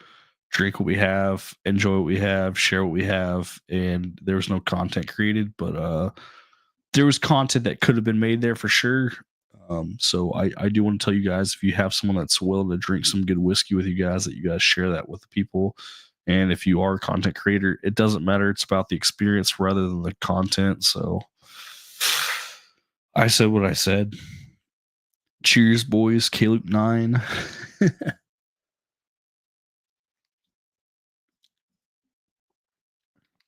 drink what we have, enjoy what we have, share what we have. And there was no content created, but there was content that could have been made there for sure. So I do want to tell you guys, if you have someone that's willing to drink some good whiskey with you guys, that you guys share that with the people. And if you are a content creator, it doesn't matter. It's about the experience rather than the content. So I said what I said. Cheers, boys. K-Luke 9.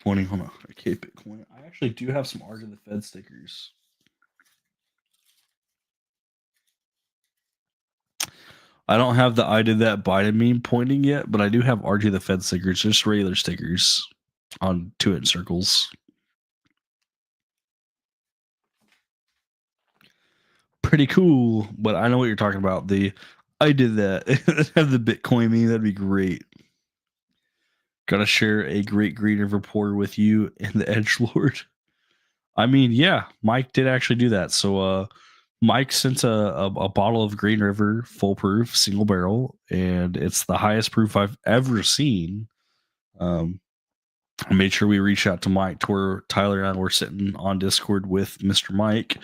Pointing, hold on. Okay, Bitcoin. I actually do have some Art of the Fed stickers. I don't have the I did that Biden meme pointing yet, but I do have RG the Fed stickers, just regular stickers on 2-inch circles. pretty cool. But I know what you're talking about. I did that. Have the Bitcoin me. That'd be great. Gotta share a great Green River pour with you and the Edge Lord. I mean, yeah, Mike did actually do that. So Mike sent a bottle of Green River full proof single barrel, and it's the highest proof I've ever seen. I made sure we reached out to Mike to where Tyler and I were sitting on Discord with Mr. Mike,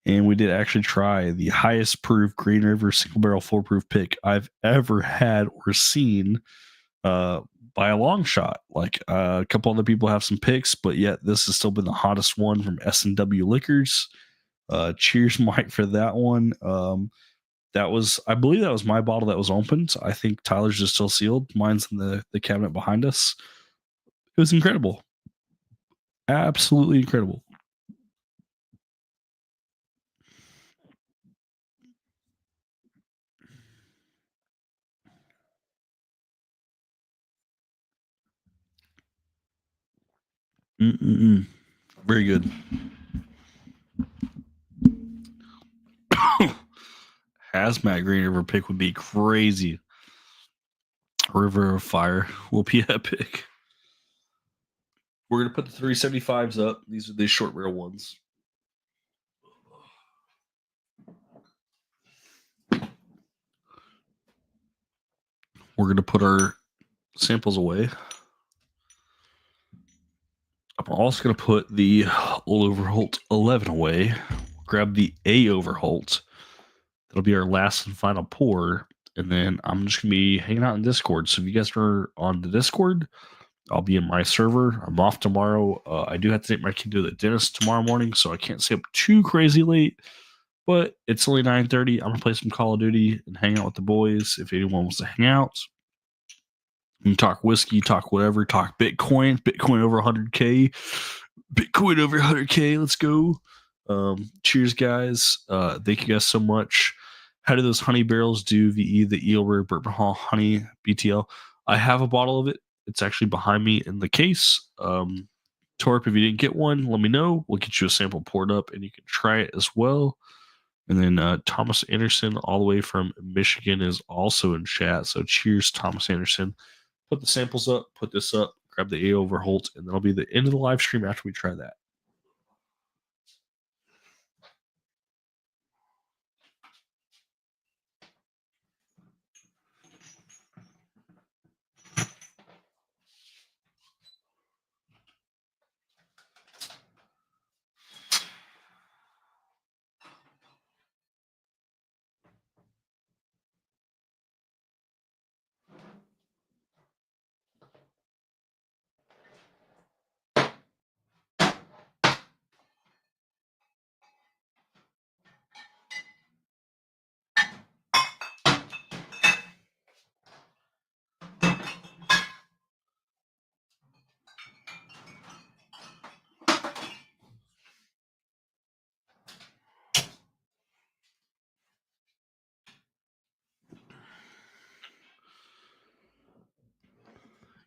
and we did actually try the highest proof Green River single barrel full proof pick I've ever had or seen, uh, by a long shot. Like a couple other people have some picks, but yet this has still been the hottest one from S&W Liquors. Cheers, Mike, for that one. That was, I believe, that was my bottle that was opened. I think Tyler's is still sealed. Mine's in the cabinet behind us. It was incredible, absolutely incredible. Mm-mm-mm. Very good. Hazmat Green River pick would be crazy. River of Fire will be epic. We're gonna put the 375s up. These are the short barrel ones. We're gonna put our samples away. I'm also gonna put the Old Overholt 11 away. Grab the A Overholt. That'll be our last and final pour. And then I'm just gonna be hanging out in Discord. So if you guys are on the Discord, I'll be in my server. I'm off tomorrow. I do have to take my kid to the dentist tomorrow morning, so I can't stay up too crazy late. But it's only 9:30. I'm gonna play some Call of Duty and hang out with the boys. If anyone wants to hang out, and talk whiskey, talk whatever, talk Bitcoin. Bitcoin over 100K. Bitcoin over 100K. Let's go. Cheers, guys. Thank you guys so much. How do those honey barrels do? VE, the Eelberg Bourbon Hall Honey BTL. I have a bottle of it. It's actually behind me in the case. Torp, if you didn't get one, let me know. We'll get you a sample poured up and you can try it as well. And then Thomas Anderson, all the way from Michigan, is also in chat. So cheers, Thomas Anderson. Put the samples up, put this up, grab the A Overholt, and that'll be the end of the live stream after we try that.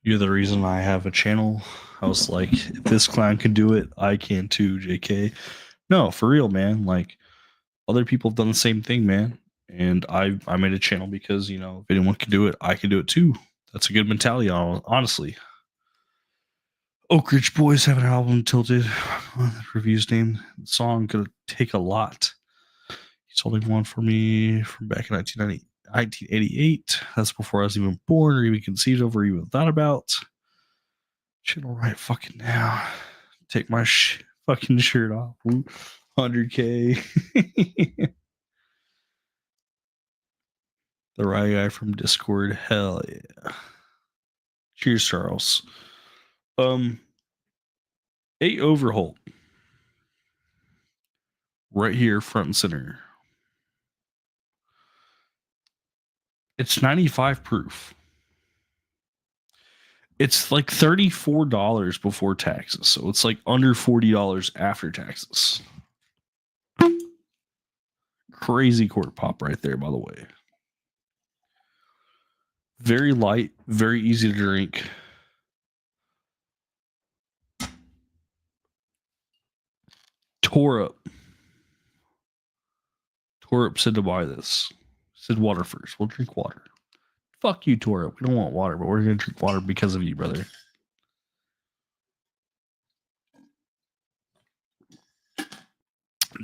You're the reason I have a channel. I was like, if this clown can do it, I can too, JK. No, for real, man. Like, other people have done the same thing, man. And I made a channel because, if anyone can do it, I can do it too. That's a good mentality, honestly. Oak Ridge Boys have an album, Tilted. Review's name. The song Gonna Take a Lot. He sold one for me from back in 1988. That's before I was even born or even conceived of or even thought about. Channel right fucking now. Take my fucking shirt off. 100K. The right guy from Discord. Hell yeah. Cheers, Charles. 8 Overholt. Right here, front and center. It's 95 proof. It's like $34 before taxes. So it's like under $40 after taxes. Crazy quart pop right there, by the way. Very light, very easy to drink. Tore Torp said to buy this. Said water first. We'll drink water. Fuck you, Torp. We don't want water, but we're gonna drink water because of you, brother.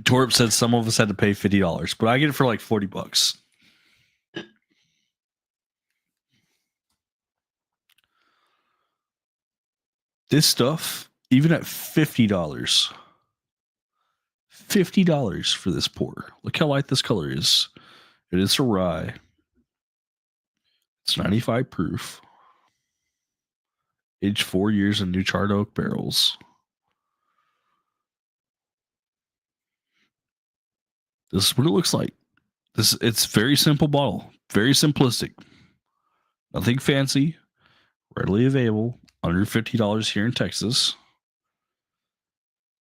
Torp said some of us had to pay $50, but I get it for like $40. This stuff, even at $50, $50 for this pour. Look how light this color is. It is a rye. It's 95 proof. Aged 4 years in new charred oak barrels. This is what it looks like. It's very simple bottle, very simplistic. Nothing fancy, readily available, under $50 here in Texas.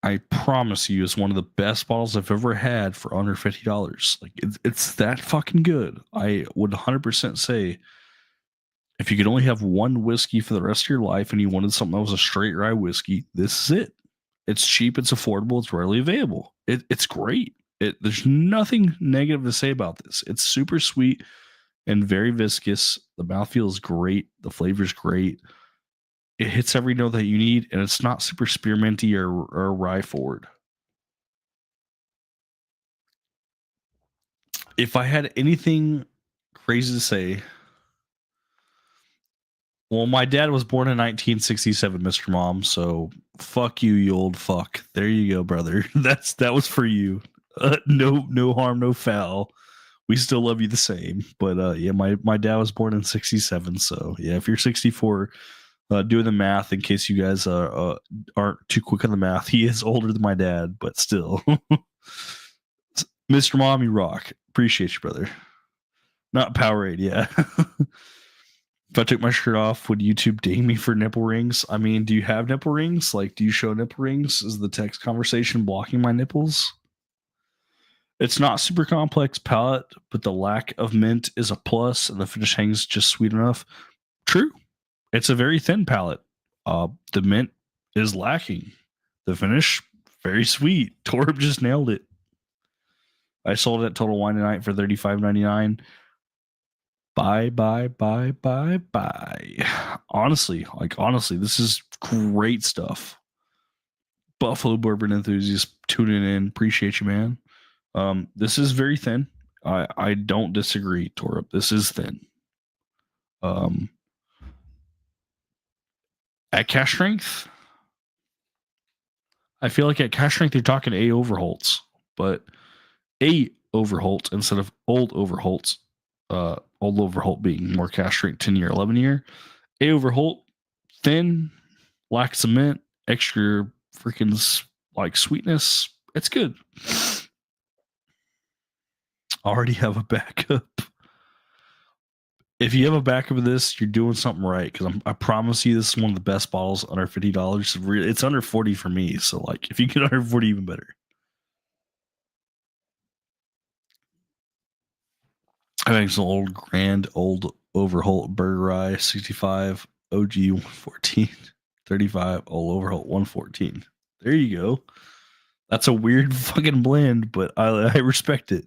I promise you, it's one of the best bottles I've ever had for under $50. Like it's that fucking good. I would 100% say if you could only have one whiskey for the rest of your life and you wanted something that was a straight rye whiskey, this is it. It's cheap, it's affordable, it's readily available. It's great. There's nothing negative to say about this. It's super sweet and very viscous. The mouthfeel is great. The flavor's great. It hits every note that you need, and it's not super spearminty or rye forward. If I had anything crazy to say, well, my dad was born in 1967, Mr. Mom, so fuck you, you old fuck. There you go, brother. That was for you. No harm, no foul. We still love you the same. But yeah, my dad was born in 67, so yeah, if you're 64, doing the math in case you guys aren't too quick on the math, he is older than my dad, but still. Mr. Mom, you rock. Appreciate you, brother. Not Powerade, yeah. If I took my shirt off, would YouTube ding me for nipple rings? I mean, do you have nipple rings? Like, do you show nipple rings? Is the text conversation blocking my nipples? It's not super complex palate, but the lack of mint is a plus, and the finish hangs just sweet enough. True. It's a very thin palate. The mint is lacking. The finish, very sweet. Torb just nailed it. I sold it at Total Wine Night for $35.99. Bye. Honestly, this is great stuff. Buffalo bourbon enthusiasts tuning in. Appreciate you, man. This is very thin. I don't disagree, Torup. This is thin. At cash strength, I feel like at cash strength you're talking A Overholts, but A Overholt instead of old Overholts. Old Overholt being more cash strength 10-year, 11-year. A Overholt, thin, lacks some mint, extra freaking like sweetness. It's good. Already have a backup. If you have a backup of this, you're doing something right. Because I promise you, this is one of the best bottles under $50. It's under 40 for me. So like, if you get under 40, even better. I think some old Overholt Burger Rye 65 OG 114 35 old Overholt 114. There you go. That's a weird fucking blend, but I respect it.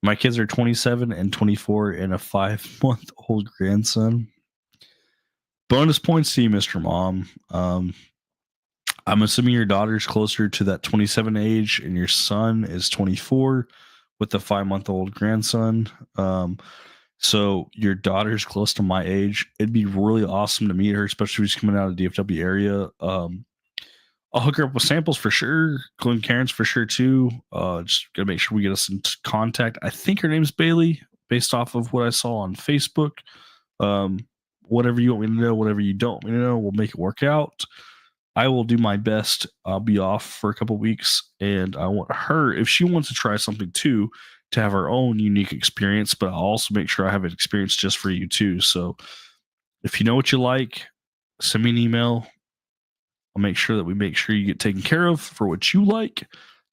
My kids are 27 and 24 and a 5-month-old grandson. Bonus points to you, Mr. Mom. I'm assuming your daughter's closer to that 27 age and your son is 24 with the 5-month-old grandson. So your daughter's close to my age. It'd be really awesome to meet her, especially if she's coming out of the DFW area. I'll hook her up with samples for sure. Glen Cairns for sure too. Just gotta make sure we get us in contact. I think her name's Bailey, based off of what I saw on Facebook. Whatever you want me to know, whatever you don't want me to know, we'll make it work out. I will do my best. I'll be off for a couple weeks, and I want her, if she wants to try something too, to have her own unique experience. But I'll also make sure I have an experience just for you too. So if you know what you like, send me an email. I'll make sure that we make sure you get taken care of for what you like.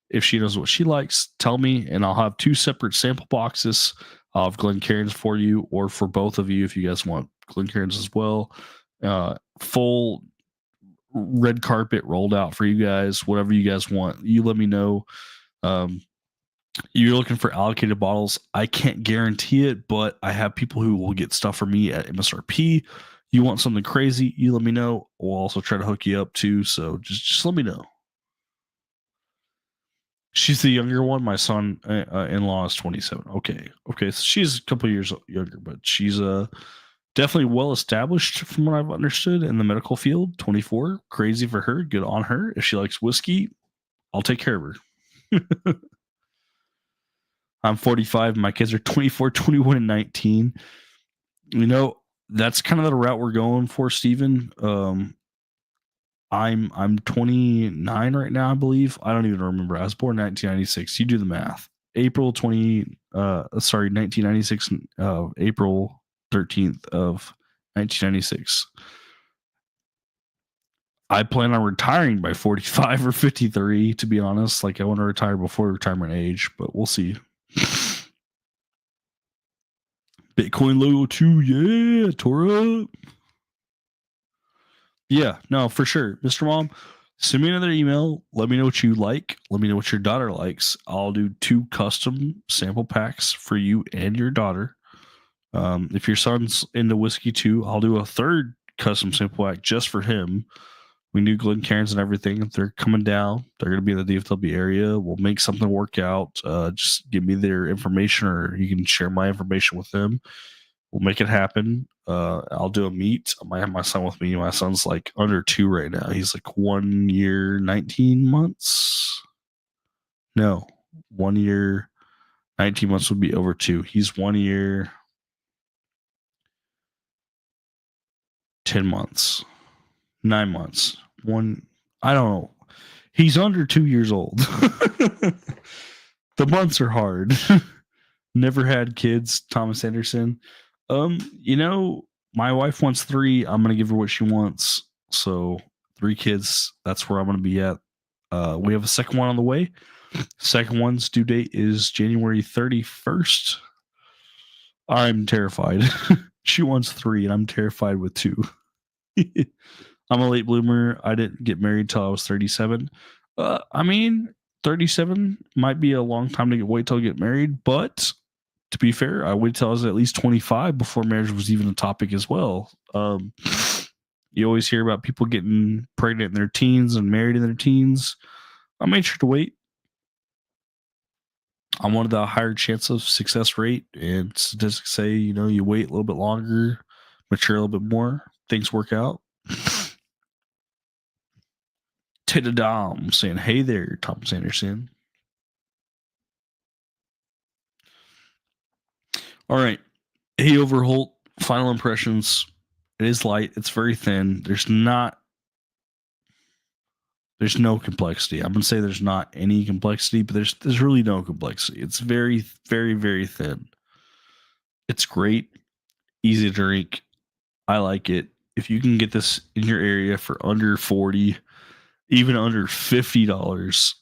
If she knows what she likes, tell me, and I'll have 2 separate sample boxes of Glen Cairns for you, or for both of you if you guys want Glen Cairns as well. Full red carpet rolled out for you guys. Whatever you guys want, you let me know. You're looking for allocated bottles. I can't guarantee it, but I have people who will get stuff for me at MSRP. You want something crazy, you let me know. We'll also try to hook you up too. So just let me know. She's the younger one. My son in law is 27. Okay. So she's a couple years younger, but she's definitely well established from what I've understood in the medical field. 24, crazy for her. Good on her. If she likes whiskey, I'll take care of her. I'm 45. My kids are 24, 21, and 19. You know, that's kind of the route we're going for, Steven. I'm 29 right now, I believe. I don't even remember. I was born in 1996. You do the math. April 20 sorry, 1996 April 13th of 1996. I plan on retiring by 45 or 53, to be honest. Like, I want to retire before retirement age, but we'll see. Bitcoin logo too. Yeah, Torah. Yeah, no, for sure. Mr. Mom, send me another email. Let me know what you like. Let me know what your daughter likes. I'll do 2 custom sample packs for you and your daughter. If your son's into whiskey too, I'll do a 3rd custom sample pack just for him. We knew Glencairns and everything. If they're coming down, they're going to be in the DFW area. We'll make something work out. Just give me their information, or you can share my information with them. We'll make it happen. I'll do a meet. I might have my son with me. My son's like under 2 right now. He's like 1 year, 19 months. No, 1 year, 19 months would be over 2. He's 1 year, 10 months, 9 months. I don't know. He's under 2 years old. The months are hard. Never had kids, Thomas Anderson. You know, my wife wants 3. I'm gonna give her what she wants. So 3 kids, that's where I'm gonna be at. We have a second one on the way. Second one's due date is January 31st. I'm terrified. She wants 3, and I'm terrified with 2. I'm a late bloomer. I didn't get married till I was 37. I mean, 37 might be a long time to wait till I get married, but to be fair, I waited till I was at least 25 before marriage was even a topic as well. You always hear about people getting pregnant in their teens and married in their teens. I made sure to wait. I wanted the higher chance of success rate, and statistics say, you wait a little bit longer, mature a little bit more, things work out. Tita Dom saying, "Hey there, Thomas Anderson." All right. Hey, Overholt, final impressions. It is light. It's very thin. There's no complexity. I'm gonna say there's not any complexity, but there's really no complexity. It's very, very, very thin. It's great, easy to drink. I like it. If you can get this in your area for under 40, even under $50,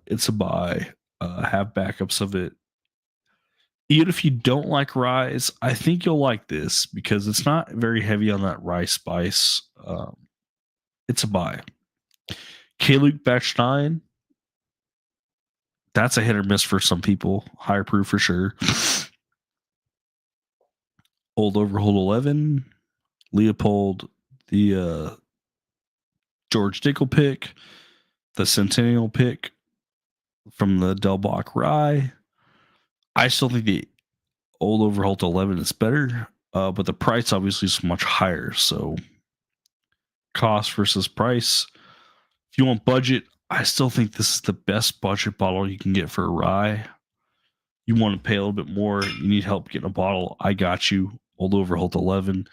it's a buy. Have backups of it. Even if you don't like rye, I think you'll like this because it's not very heavy on that rye spice. It's a buy. K-Luke Batch 9, that's a hit or miss for some people. Higher proof for sure. Old Overhold 11, Leopold, the George Dickel pick, the Centennial pick from the Del Bach Rye. I still think the Old Overholt 11 is better, but the price obviously is much higher. So cost versus price. If you want budget, I still think this is the best budget bottle you can get for a rye. You want to pay a little bit more, you need help getting a bottle, I got you. Old Overholt 11.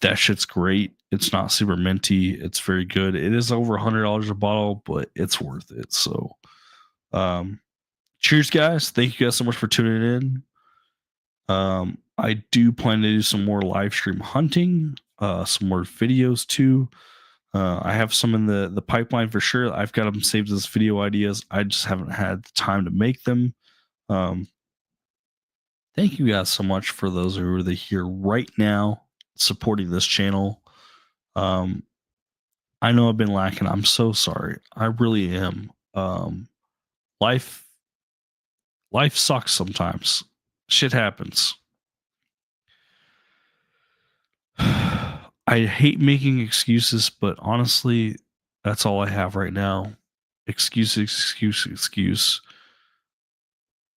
That shit's great. It's not super minty. It's very good. It is over $100 a bottle, but it's worth it. So, cheers, guys. Thank you guys so much for tuning in. I do plan to do some more live stream hunting, some more videos too. I have some in the pipeline for sure. I've got them saved as video ideas. I just haven't had the time to make them. Thank you guys so much for those who are here right now supporting this channel. I know I've been lacking. I'm so sorry. I really am. Life Life sucks sometimes. Shit happens. I hate making excuses, but honestly, that's all I have right now. Excuse.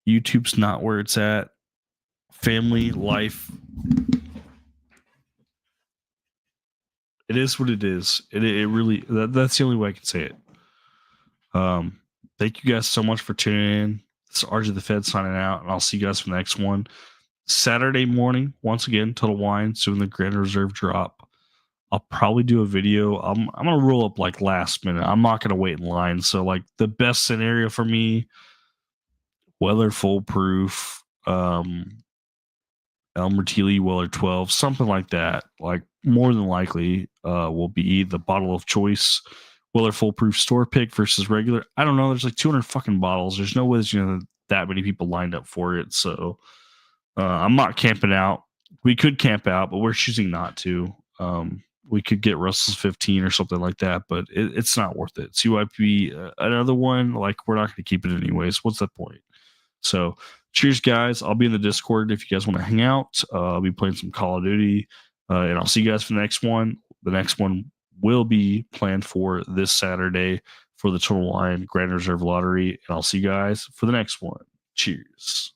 YouTube's not where it's at. Family, life, it is what it is. It really, that's the only way I can say it. Thank you guys so much for tuning in. This is RJ the Fed signing out, and I'll see you guys for the next one. Saturday morning, once again, Total Wine, doing the Grand Reserve drop. I'll probably do a video. I'm gonna roll up like last minute. I'm not gonna wait in line. So like the best scenario for me, weather foolproof, Elmer Teely Weller 12, something like that. Like more than likely, will be the bottle of choice. Weller foolproof store pick versus regular. I don't know. There's like 200 fucking bottles. There's no way there's that many people lined up for it. So I'm not camping out. We could camp out, but we're choosing not to. We could get Russell's 15 or something like that, but it's not worth it. CYP, another one, like we're not going to keep it anyways. What's the point? So cheers, guys. I'll be in the Discord if you guys want to hang out. I'll be playing some Call of Duty, and I'll see you guys for the next one. The next one will be planned for this Saturday for the Total Wine Grand Reserve Lottery, and I'll see you guys for the next one. Cheers.